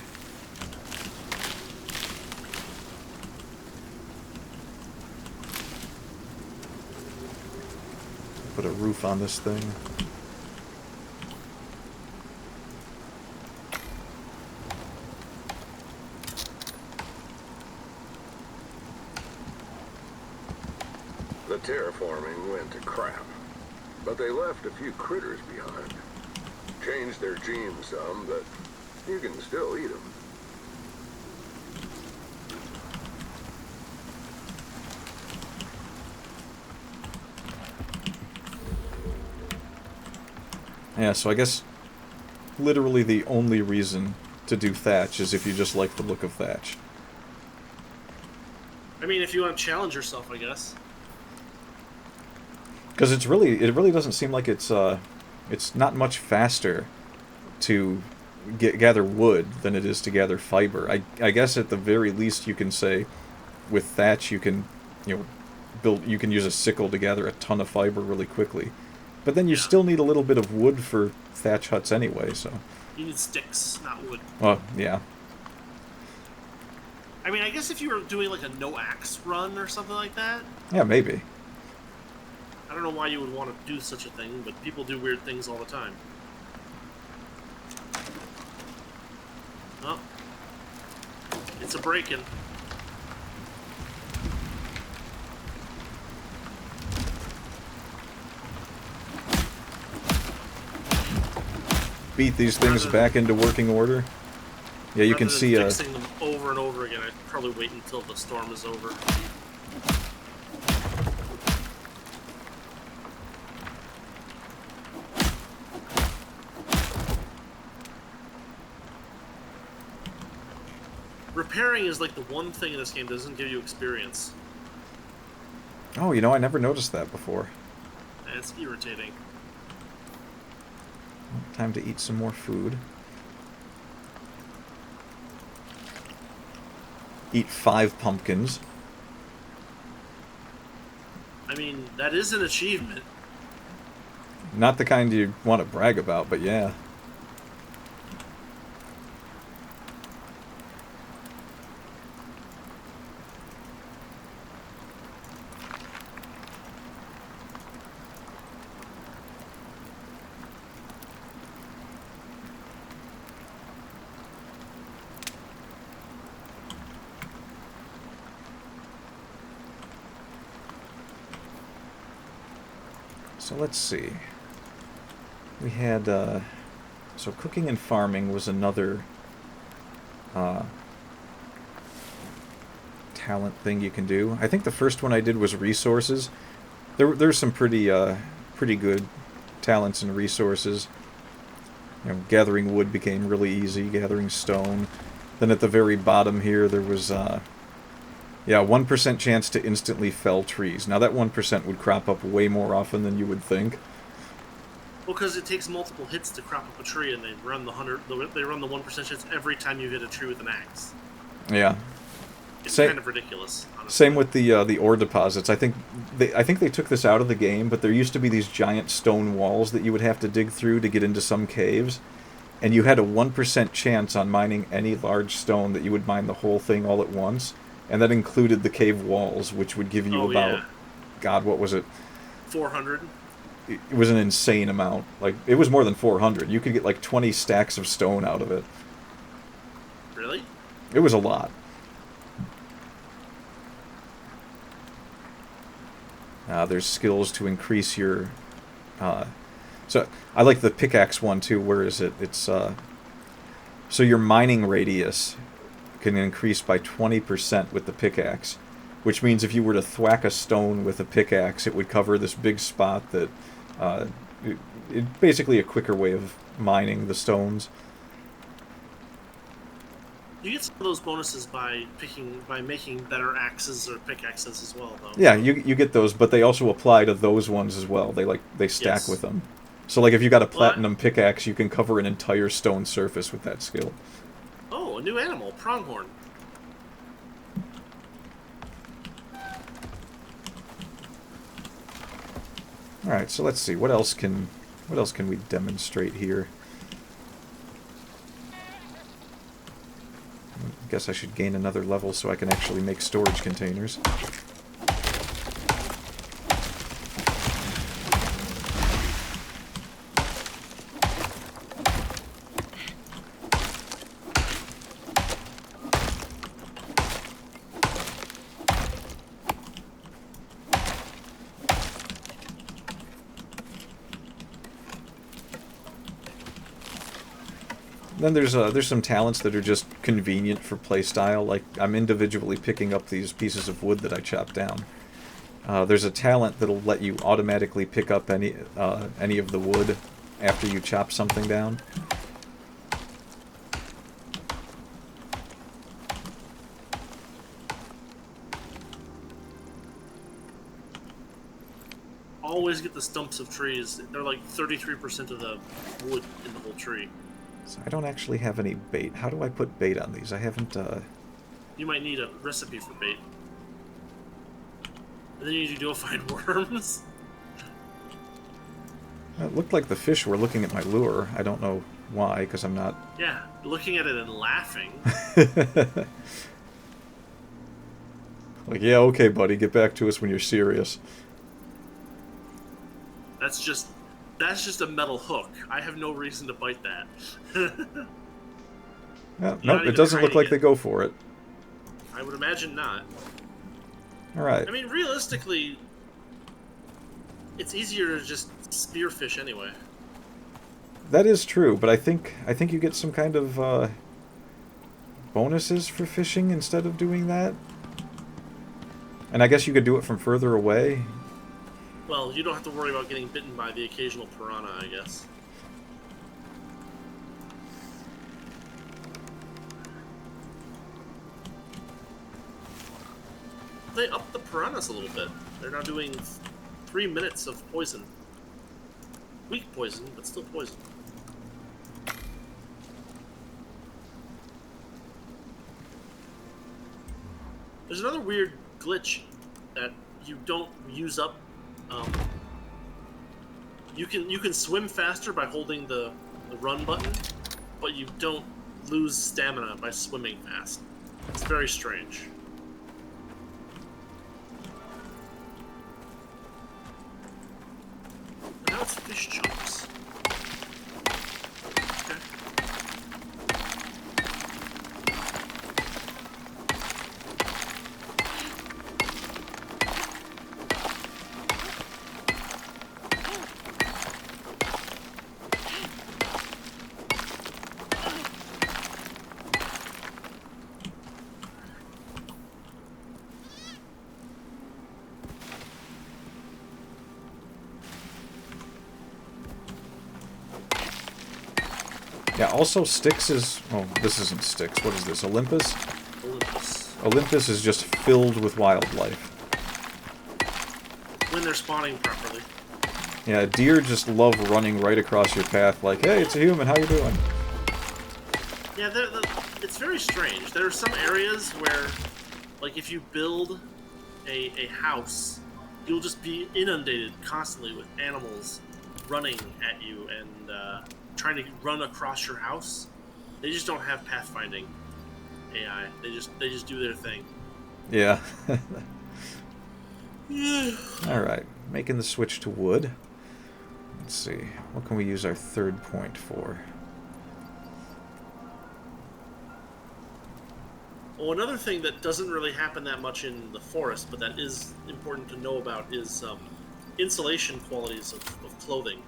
Put a roof on this thing. The terraforming went to crap. but they left a few critters behind. Changed their genes some, but you can still eat them. Yeah, so I guess literally the only reason to do thatch is if you just like the look of thatch. I mean, if you want to challenge yourself, I guess. Because it really doesn't seem like it's not much faster to gather wood than it is to gather fiber. I guess at the very least you can say with thatch you can, you can use a sickle to gather a ton of fiber really quickly. But then you still need a little bit of wood for thatch huts anyway, so... You need sticks, not wood. Well, yeah. I mean, I guess if you were doing like a no-axe run or something like that... Yeah, maybe. I don't know why you would want to do such a thing, but people do weird things all the time. Oh. It's a break-in. Beat these things back into working order. Yeah, you can see fixing them over and over again. I'd probably wait until the storm is over. Repairing is like the one thing in this game that doesn't give you experience. Oh, I never noticed that before. It's irritating. Time to eat some more food. Eat 5 pumpkins. I mean, that is an achievement. Not the kind you want to brag about, but yeah. So let's see. We had, so cooking and farming was another talent thing you can do. I think the first one I did was resources. There's some pretty good talents and resources. Gathering wood became really easy, gathering stone. Then at the very bottom here there was, 1% chance to instantly fell trees. Now that 1% would crop up way more often than you would think. Well, because it takes multiple hits to crop up a tree, and they run the 1% chance every time you hit a tree with an axe. Yeah. It's kind of ridiculous, honestly. Same with the ore deposits. I think they took this out of the game, but there used to be these giant stone walls that you would have to dig through to get into some caves, and you had a 1% chance on mining any large stone that you would mine the whole thing all at once. And that included the cave walls, which would give you God, what was it? 400? It was an insane amount. Like, it was more than 400. You could get like 20 stacks of stone out of it. Really? It was a lot. There's skills to increase your... so, I like the pickaxe one, too. Where is it? It's, so your mining radius can increase by 20% with the pickaxe, which means if you were to thwack a stone with a pickaxe, it would cover this big spot that it's basically a quicker way of mining the stones. You get some of those bonuses by making better axes or pickaxes as well, though. Yeah, you get those, but they also apply to those ones as well. They stack with them. So like if you got a platinum pickaxe, you can cover an entire stone surface with that skill. Oh, a new animal, pronghorn. All right, so let's see what else can we demonstrate here. I guess I should gain another level so I can actually make storage containers. Then there's some talents that are just convenient for playstyle. Like I'm individually picking up these pieces of wood that I chopped down. There's a talent that'll let you automatically pick up any of the wood after you chop something down. Always get the stumps of trees. They're like 33% of the wood in the whole tree. So I don't actually have any bait. How do I put bait on these? I haven't, You might need a recipe for bait. And then you need to go find worms. It looked like the fish were looking at my lure. I don't know why, because I'm not... Yeah, looking at it and laughing. Like, yeah, okay, buddy, get back to us when you're serious. That's just a metal hook. I have no reason to bite that. Yeah, nope, it doesn't look like they go for it. I would imagine not. Alright. I mean, realistically, it's easier to just spearfish anyway. That is true, but I think you get some kind of bonuses for fishing instead of doing that. And I guess you could do it from further away. Well, you don't have to worry about getting bitten by the occasional piranha, I guess. They upped the piranhas a little bit. They're now doing 3 minutes of poison. Weak poison, but still poison. There's another weird glitch that you don't use up. You can swim faster by holding the run button, but you don't lose stamina by swimming fast. It's very strange. And now it's fish chunks. Okay. Yeah, also Styx is... Oh, this isn't Styx. What is this? Olympus? Olympus. Olympus is just filled with wildlife. When they're spawning properly. Yeah, deer just love running right across your path like, hey, it's a human, how you doing? Yeah, it's very strange. There are some areas where, like, if you build a house, you'll just be inundated constantly with animals running at you and trying to run across your house. They just don't have pathfinding AI. They just do their thing. Yeah. Alright, making the switch to wood. Let's see, what can we use our third point for? Well, another thing that doesn't really happen that much in the forest, but that is important to know about, is insulation qualities of clothing.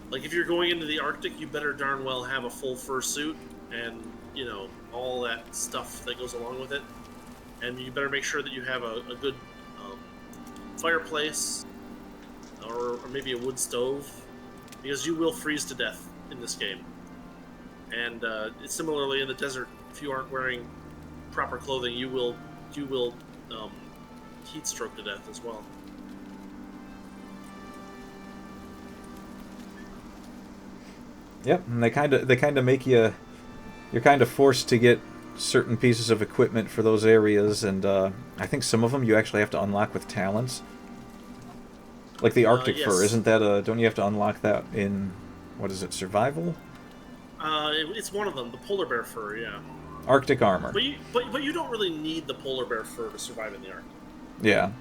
Like, if you're going into the Arctic, you better darn well have a full fursuit and, you know, all that stuff that goes along with it. And you better make sure that you have a good fireplace or maybe a wood stove, because you will freeze to death in this game. And similarly in the desert, if you aren't wearing proper clothing, you will heat stroke to death as well. Yep, and they kind of make you... You're kind of forced to get certain pieces of equipment for those areas, and I think some of them you actually have to unlock with talents. Like the Arctic yes. fur, isn't that don't you have to unlock that in, what is it, survival? It's one of them, the polar bear fur, yeah. Arctic armor. But you don't really need the polar bear fur to survive in the Arctic. Yeah.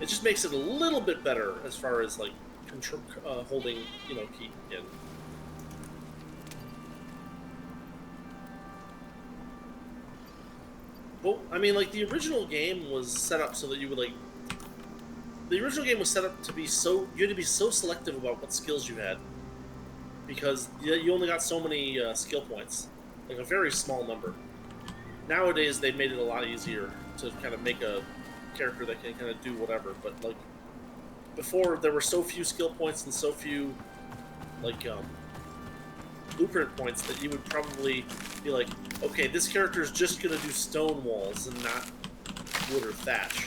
It just makes it a little bit better as far as like holding, heat in. Well, I mean, like, the original game was set up so that you would, like, the original game was set up to be so you had to be so selective about what skills you had because you only got so many skill points, like a very small number. Nowadays, they've made it a lot easier to kind of make a character that can kind of do whatever. But like before, there were so few skill points and so few like blueprint points that you would probably be like, okay, this character is just gonna do stone walls and not wood or thatch.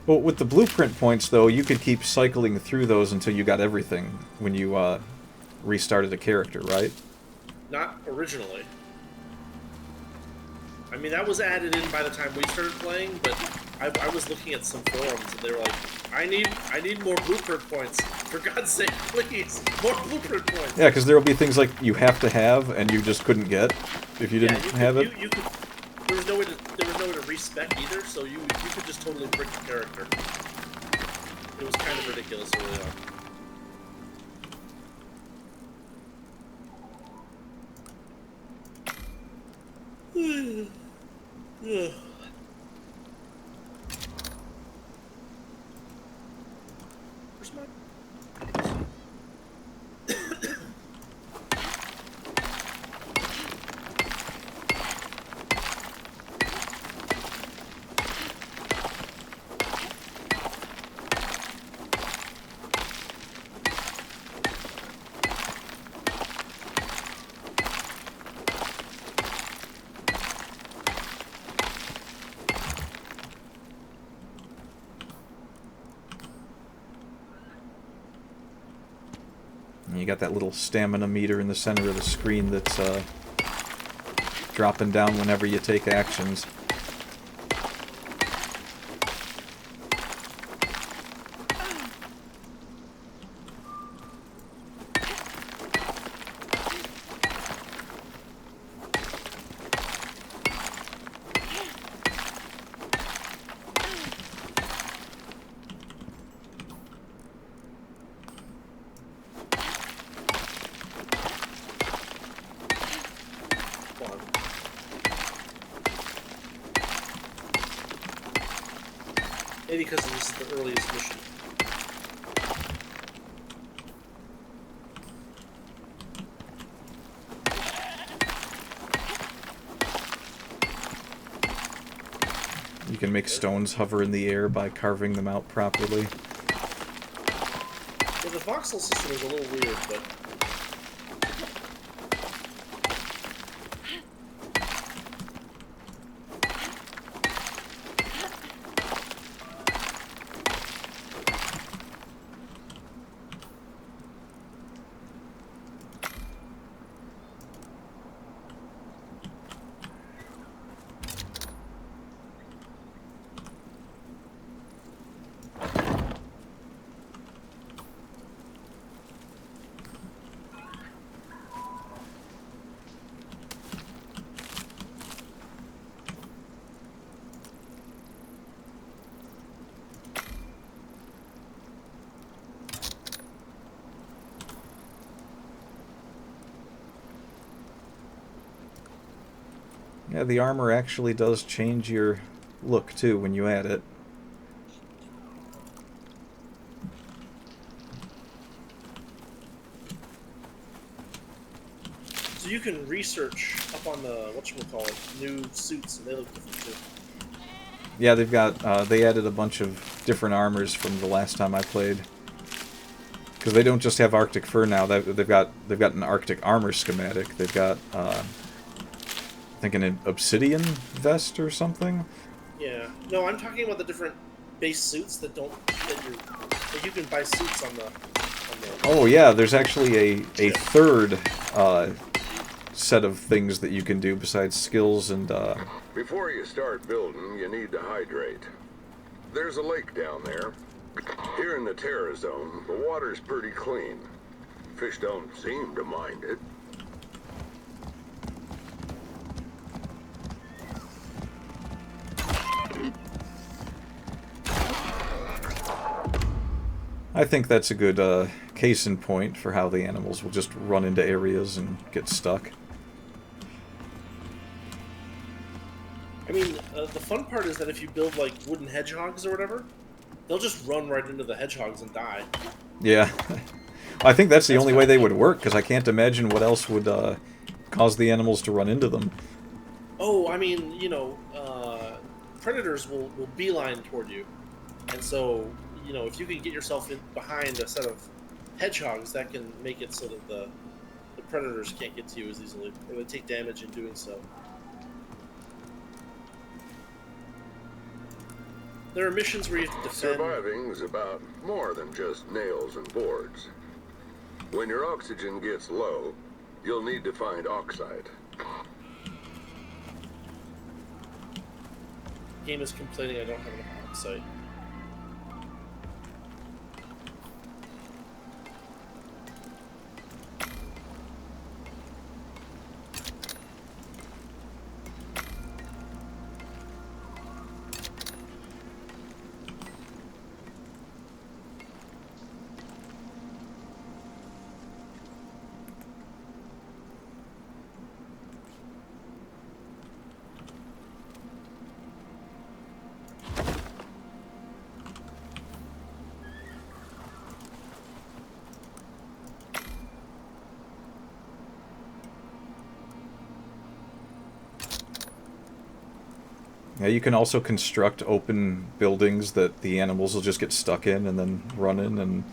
Well, with the blueprint points, though, you could keep cycling through those until you got everything when you restarted a character, right? Not originally. I mean, that was added in by the time we started playing, but I was looking at some forums and they were like, I need more blueprint points. For God's sake, please, more blueprint points. Yeah, because there will be things like you have to have and you just couldn't get if you didn't have it. You could, there was no way to respec either, so you could just totally brick the character. It was kind of ridiculous early on. Where's my... You got that little stamina meter in the center of the screen that's dropping down whenever you take actions. Maybe because this is the earliest mission. You can make stones hover in the air by carving them out properly. Yeah, the voxel system is a little weird, but... Yeah, the armor actually does change your look, too, when you add it. So you can research up on the, whatchamacallit, new suits, and they look different, too. Yeah, they've got, they added a bunch of different armors from the last time I played. Because they don't just have Arctic fur now, they've got an Arctic armor schematic. They've got, I think an obsidian vest or something? Yeah. No, I'm talking about the different base suits that you can buy suits on the... Oh yeah, there's actually a third set of things that you can do besides skills and... Before you start building, you need to hydrate. There's a lake down there. Here in the Terra Zone, the water's pretty clean. Fish don't seem to mind it. I think that's a good case in point for how the animals will just run into areas and get stuck. I mean, the fun part is that if you build, like, wooden hedgehogs or whatever, they'll just run right into the hedgehogs and die. Yeah. I think that's the only way they would work, because I can't imagine what else would cause the animals to run into them. Oh, I mean, you know, predators will beeline toward you. And so, you know, if you can get yourself in behind a set of hedgehogs, that can make it so that the predators can't get to you as easily, or they take damage in doing so. There are missions where you have to defend. Surviving's about more than just nails and boards. When your oxygen gets low, you'll need to find oxide. Game is complaining I don't have enough oxide. Yeah, you can also construct open buildings that the animals will just get stuck in and then run in and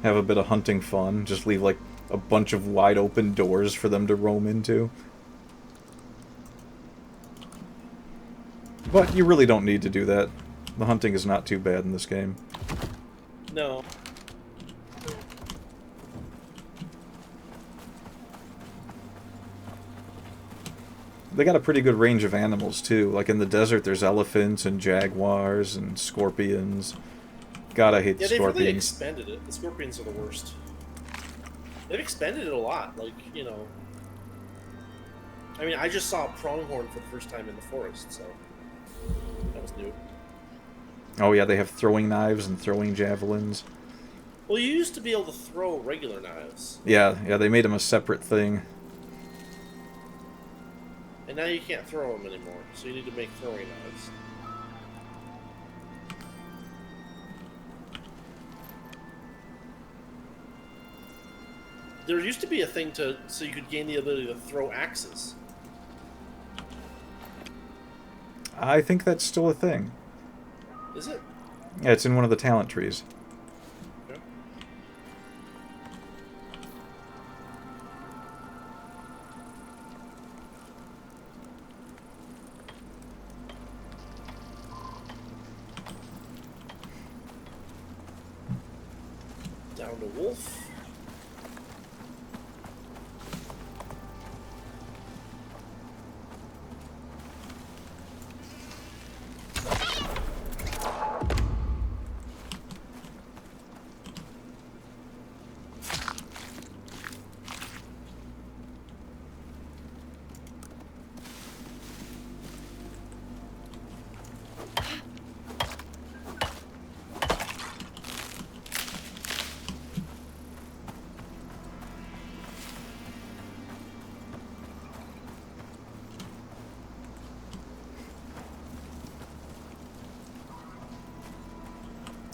have a bit of hunting fun. Just leave, like, a bunch of wide open doors for them to roam into. But you really don't need to do that. The hunting is not too bad in this game. No. They got a pretty good range of animals, too. Like, in the desert, there's elephants and jaguars and scorpions. God, I hate the Yeah, they've scorpions. really expanded it. The scorpions are the worst. They've expanded it a lot. Like, you know... I mean, I just saw a pronghorn for the first time in the forest, so... That was new. Oh, yeah, they have throwing knives and throwing javelins. Well, you used to be able to throw regular knives. Yeah, they made them a separate thing. And now you can't throw them anymore, so you need to make throwing knives. There used to be a thing so you could gain the ability to throw axes. I think that's still a thing. Is it? Yeah, it's in one of the talent trees. Okay. Down to wolf.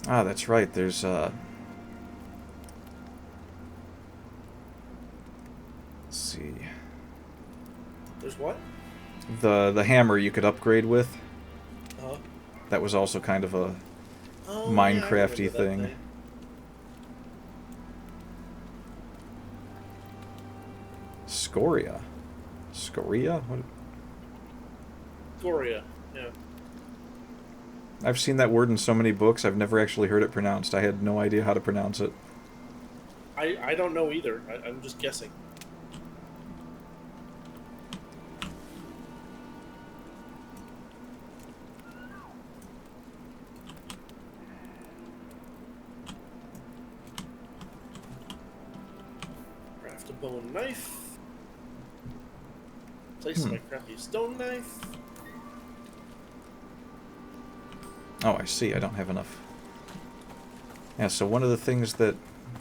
Ah, that's right, there's, let's see... There's what? The hammer you could upgrade with. Uh-huh. That was also kind of a Oh, Minecrafty yeah, I remember that thing. Scoria? Scoria? What? Goria, yeah. I've seen that word in so many books, I've never actually heard it pronounced. I had no idea how to pronounce it. I don't know either. I'm just guessing. Craft a bone knife. Place my crafty stone knife. Oh, I see. I don't have enough. Yeah, so one of the things that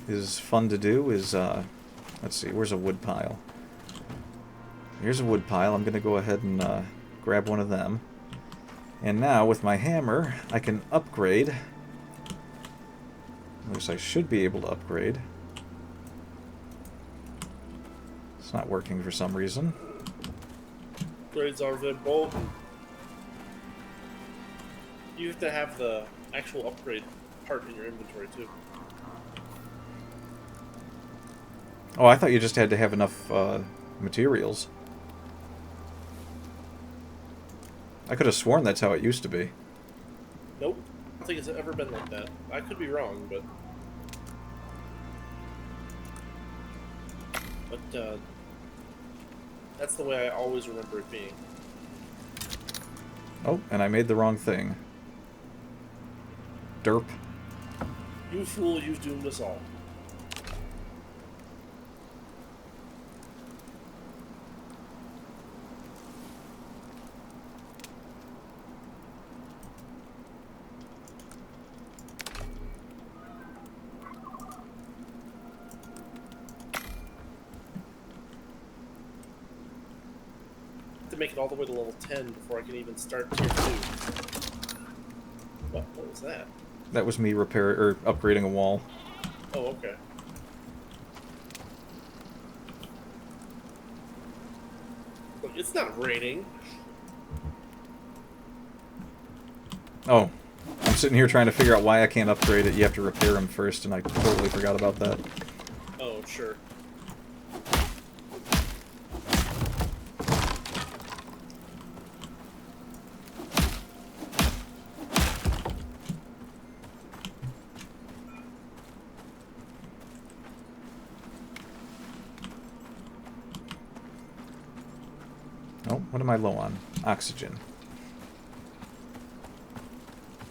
is fun to do is, let's see, where's a wood pile? Here's a wood pile. I'm going to go ahead and grab one of them. And now, with my hammer, I can upgrade At least I should be able to upgrade. It's not working for some reason. Upgrades are very bold. You have to have the actual upgrade part in your inventory too. Oh, I thought you just had to have enough materials. I could have sworn that's how it used to be. Nope. I don't think it's ever been like that. I could be wrong, but... that's the way I always remember it being. Oh, and I made the wrong thing. Derp. You fool, you've doomed us all. To make it all the way to level 10 before I can even start tier 2. What was that? That was me upgrading a wall. Oh, okay. Look, it's not raining. Oh, I'm sitting here trying to figure out why I can't upgrade it. You have to repair them first, and I totally forgot about that. Oh, sure. Oh, what am I low on? Oxygen.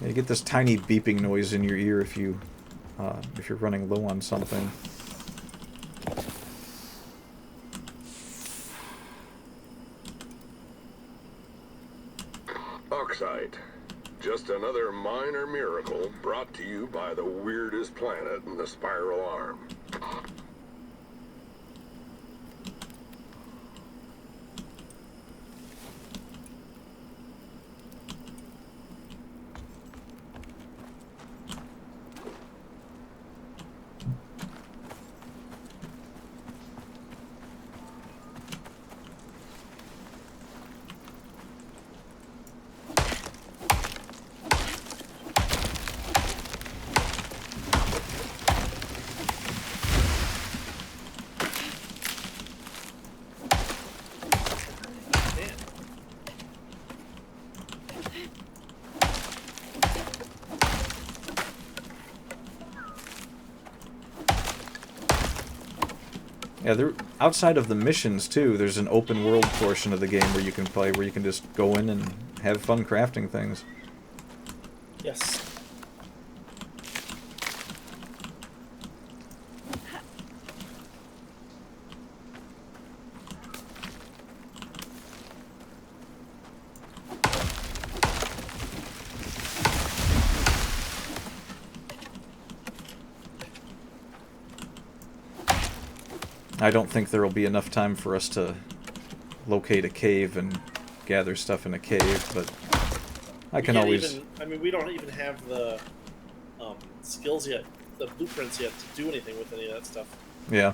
Yeah, you get this tiny beeping noise in your ear if you're running low on something. Oxide. Just another minor miracle brought to you by the weirdest planet in the spiral arm. Yeah, outside of the missions, too, there's an open world portion of the game where you can play, where you can just go in and have fun crafting things. Yes. I don't think there will be enough time for us to locate a cave and gather stuff in a cave, but I can always... I mean, we don't even have the skills yet, the blueprints yet, to do anything with any of that stuff. Yeah.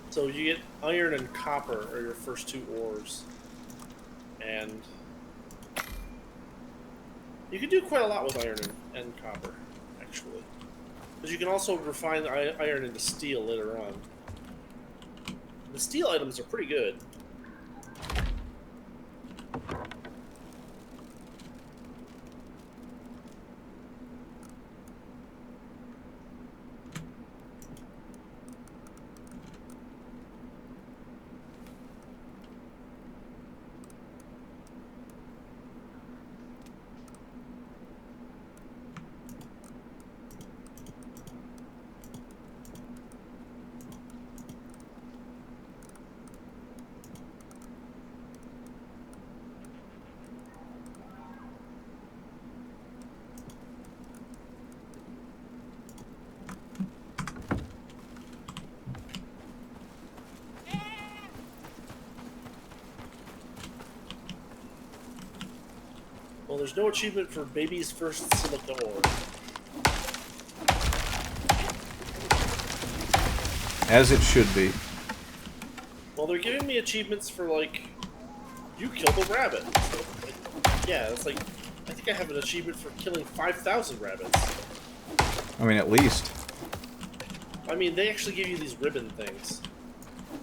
So you get iron and copper are your first two ores. And you can do quite a lot with iron and copper, actually. Because you can also refine iron into steel later on. The steel items are pretty good. there's no achievement for baby's first silica ore. As it should be. Well, they're giving me achievements for, like, you killed a rabbit. So, like, yeah, it's like, I think I have an achievement for killing 5,000 rabbits. I mean, at least. I mean, they actually give you these ribbon things.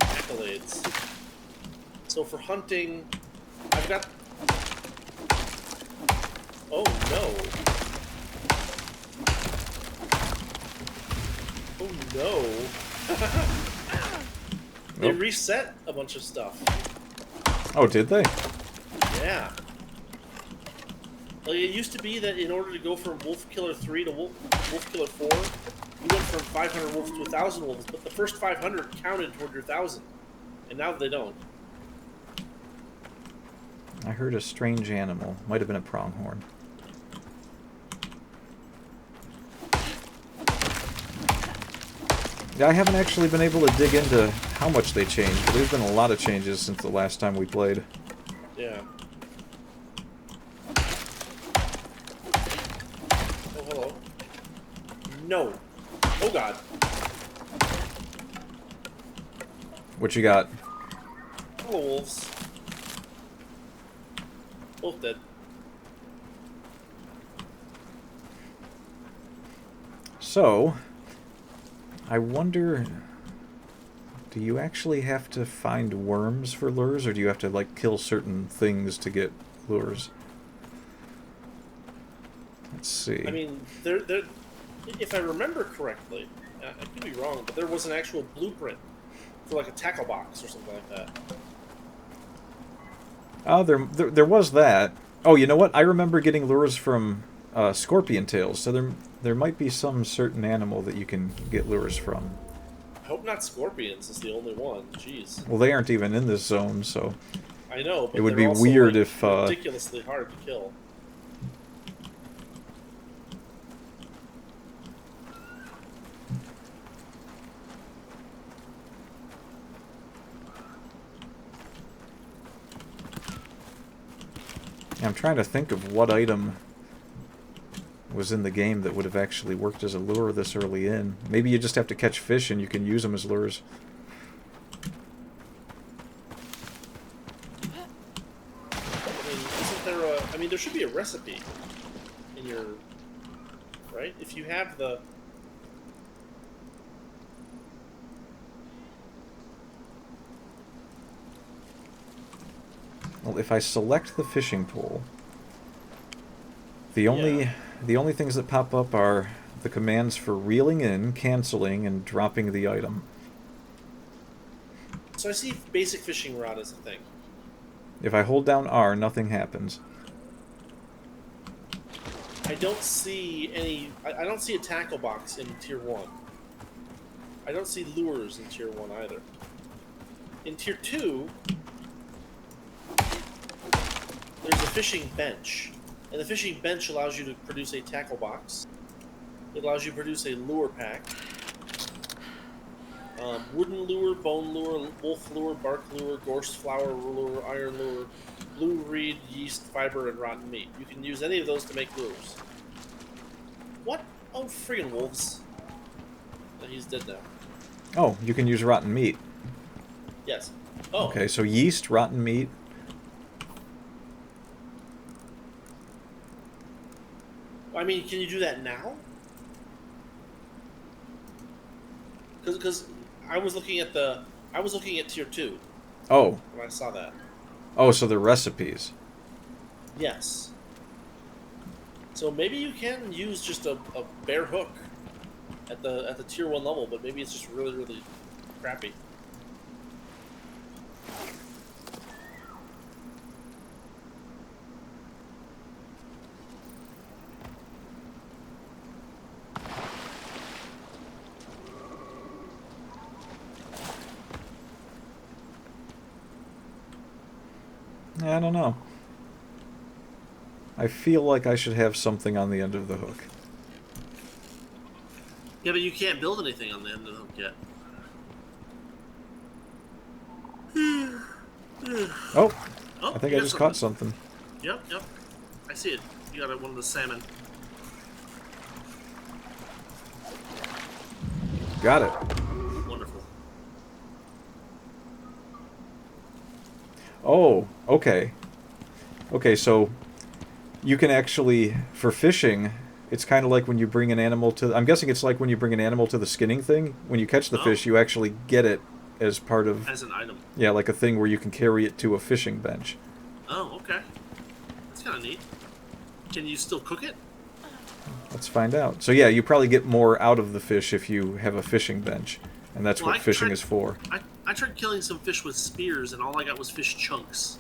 Accolades. So for hunting, I've got... Oh, no. Oh, no. They Nope. reset a bunch of stuff. Oh, did they? Yeah. Like, it used to be that in order to go from Wolf Killer 3 to Wolf Killer 4, you went from 500 wolves to 1,000 wolves, but the first 500 counted toward your 1,000. And now they don't. I heard a strange animal. Might have been a pronghorn. Yeah, I haven't actually been able to dig into how much they changed, but there's been a lot of changes since the last time we played. Yeah. Oh, hello. No. Oh, God. What you got? Hello, wolves. Both dead. So, I wonder, do you actually have to find worms for lures, or do you have to, like, kill certain things to get lures? Let's see. I mean, if I remember correctly, I could be wrong, but there was an actual blueprint for, like, a tackle box or something like that. Oh, there was that. Oh, you know what? I remember getting lures from scorpion tails, so there might be some certain animal that you can get lures from. I hope not scorpions is the only one. Jeez. Well, they aren't even in this zone, so I know, but it would they're be also, weird like, if ridiculously hard to kill. I'm trying to think of what item was in the game that would have actually worked as a lure this early in. Maybe you just have to catch fish and you can use them as lures. I mean, isn't there a... I mean, there should be a recipe in your... Right? If you have the... Well, if I select the fishing pole, the only things that pop up are the commands for reeling in, canceling, and dropping the item. So I see basic fishing rod as a thing. If I hold down R, nothing happens. I don't see any... I don't see a tackle box in Tier 1. I don't see lures in Tier 1 either. In Tier 2... there's a fishing bench, and the fishing bench allows you to produce a tackle box. It allows you to produce a lure pack. Wooden lure, bone lure, wolf lure, bark lure, gorse flower lure, iron lure, blue reed, yeast, fiber, and rotten meat. You can use any of those to make lures. What? Oh, friggin' wolves. He's dead now. Oh, you can use rotten meat. Yes. Oh. Okay, so yeast, rotten meat. I mean, can you do that now? Because I was looking at Tier 2 Oh. when I saw that. Oh, so the recipes. Yes. So maybe you can use just a bare hook at the Tier 1 level, but maybe it's just really, really crappy. I don't know. I feel like I should have something on the end of the hook. Yeah, but you can't build anything on the end of the hook yet. Oh! Oh, I think you I got just caught something. Yep. I see it. You got one of the salmon. Got it. Wonderful. Oh, okay. Okay, so you can actually, for fishing, it's kind of like when you bring an animal to... I'm guessing it's like when you bring an animal to the skinning thing. When you catch the fish, you actually get it as part of... As an item. Yeah, like a thing where you can carry it to a fishing bench. Oh, okay. That's kind of neat. Can you still cook it? Let's find out. So yeah, you probably get more out of the fish if you have a fishing bench. And that's what fishing is for. I tried killing some fish with spears, and all I got was fish chunks.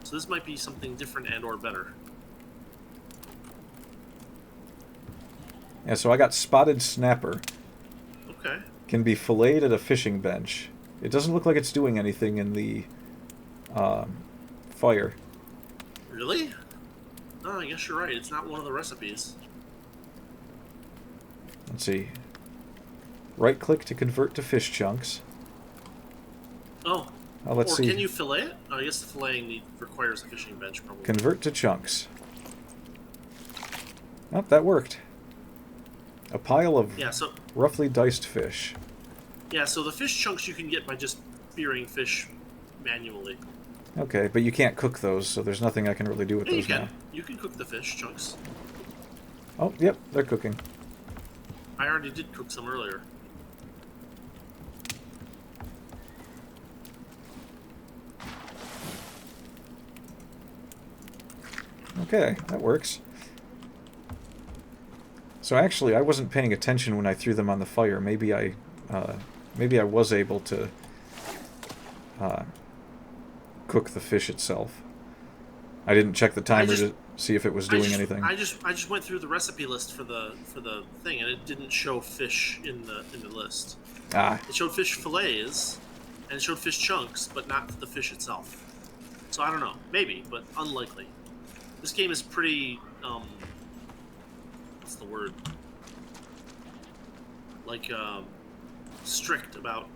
So this might be something different and or better. Yeah, so I got spotted snapper. Okay. Can be filleted at a fishing bench. It doesn't look like it's doing anything in the fire. Really? Oh, I guess you're right. It's not one of the recipes. Let's see. Right-click to convert to fish chunks. Oh. Let's see. Or can you fillet it? Oh, I guess the filleting requires a fishing bench, probably. Convert to chunks. Oh, that worked. A pile of roughly diced fish. Yeah, so the fish chunks you can get by just spearing fish manually. Okay, but you can't cook those, so there's nothing I can really do with those now. You can cook the fish chunks. Oh, yep, they're cooking. I already did cook some earlier. Okay, that works. So actually, I wasn't paying attention when I threw them on the fire. Maybe I was able to cook the fish itself. I didn't check the timer to see if it was doing anything. I just went through the recipe list for the thing, and it didn't show fish in the list. Ah. It showed fish fillets, and it showed fish chunks, but not the fish itself. So I don't know, maybe, but unlikely. This game is pretty what's the word? Like strict about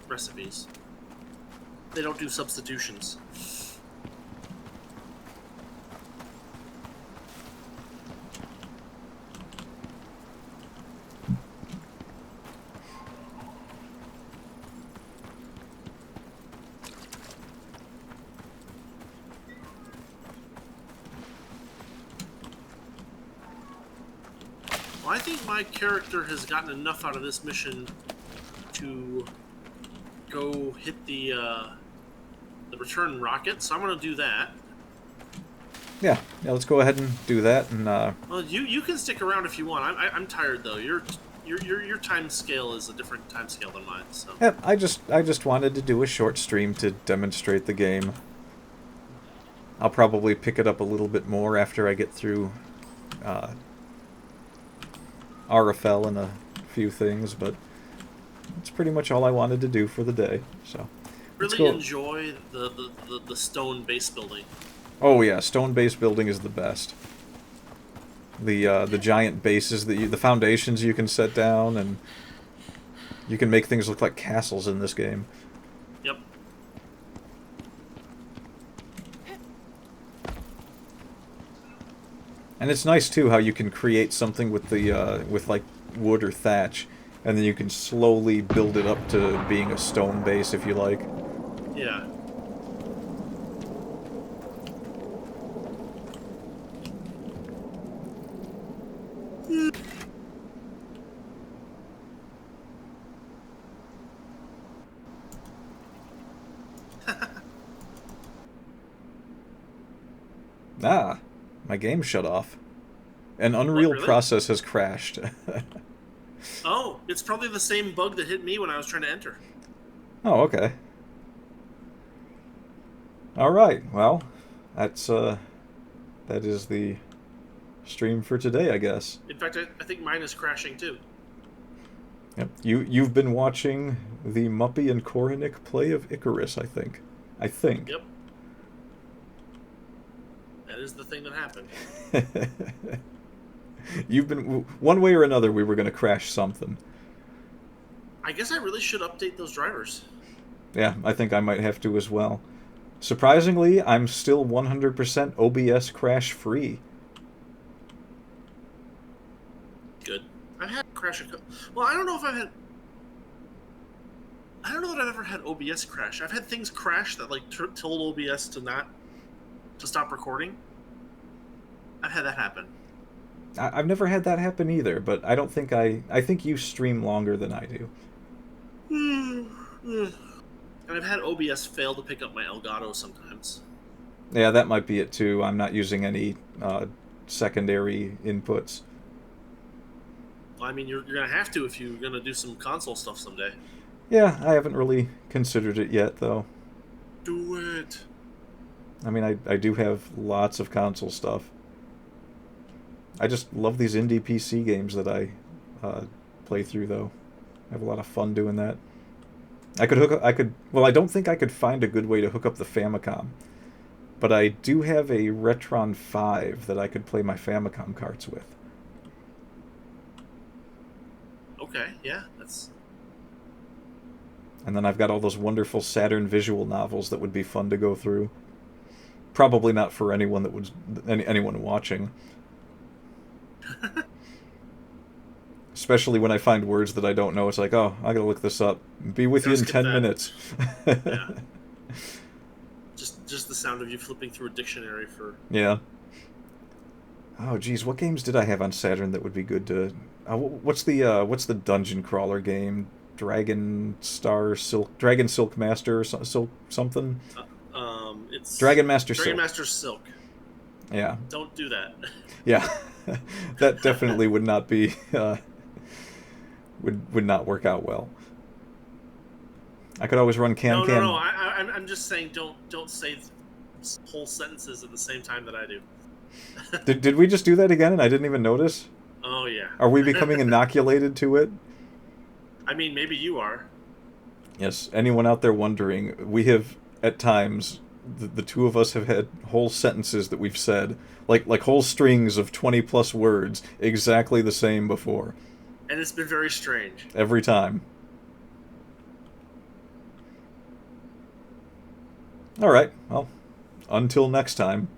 recipes. They don't do substitutions. Well, I think my character has gotten enough out of this mission to go hit the return rocket, so I'm going to do that. Yeah, let's go ahead and do that. And well, you can stick around if you want. I'm tired though. Your time scale is a different time scale than mine. So. Yeah, I just wanted to do a short stream to demonstrate the game. I'll probably pick it up a little bit more after I get through RFL and a few things, but that's pretty much all I wanted to do for the day. So really enjoy the stone base building. Oh yeah, stone base building is the best. The giant bases the foundations you can set down, and you can make things look like castles in this game. Yep. And it's nice too how you can create something with the with like wood or thatch, and then you can slowly build it up to being a stone base if you like. Yeah. Ah, my game shut off. An Unreal really? process has crashed. Oh, it's probably the same bug that hit me when I was trying to enter. Oh, okay. All right. Well, that is the stream for today, I guess. In fact, I think mine is crashing too. Yep. You've been watching the Muppy and Korunick play of Icarus, I think. Yep. That is the thing that happened. You've been one way or another. We were going to crash something. I guess I really should update those drivers. Yeah, I think I might have to as well. Surprisingly, I'm still 100% OBS crash free. Good. I've had crash. Well, I don't know if I've had. I don't know that I've ever had OBS crash. I've had things crash that like told OBS to stop recording. I've had that happen. I've never had that happen either, but I don't think I think you stream longer than I do. And I've had OBS fail to pick up my Elgato sometimes. Yeah, that might be it too. I'm not using any secondary inputs. Well, I mean, you're gonna have to if you're gonna do some console stuff someday. Yeah, I haven't really considered it yet, though. Do it. I mean, I do have lots of console stuff. I just love these indie PC games that I play through, though. I have a lot of fun doing that. Well, I don't think I could find a good way to hook up the Famicom. But I do have a Retron 5 that I could play my Famicom carts with. Okay, yeah, that's... And then I've got all those wonderful Saturn visual novels that would be fun to go through. Probably not for anyone that would anyone watching. Especially when I find words that I don't know. It's like, oh, I gotta look this up. Be with you in 10 minutes. Yeah. Just the sound of you flipping through a dictionary for... Yeah. Oh, geez, what games did I have on Saturn that would be good to... what's the dungeon crawler game? Dragon Silk Master or something? It's... Dragon Master Silk. Dragon Master Silk. Yeah. Don't do that. Yeah. That definitely would not be... would not work out well. I could always run Can. No. I'm just saying don't say whole sentences at the same time that I do. Did we just do that again and I didn't even notice? Oh, yeah. Are we becoming inoculated to it? I mean, maybe you are. Yes, anyone out there wondering, we have, at times, the two of us have had whole sentences that we've said, like whole strings of 20-plus words, exactly the same before. And it's been very strange. Every time. Alright, well, until next time.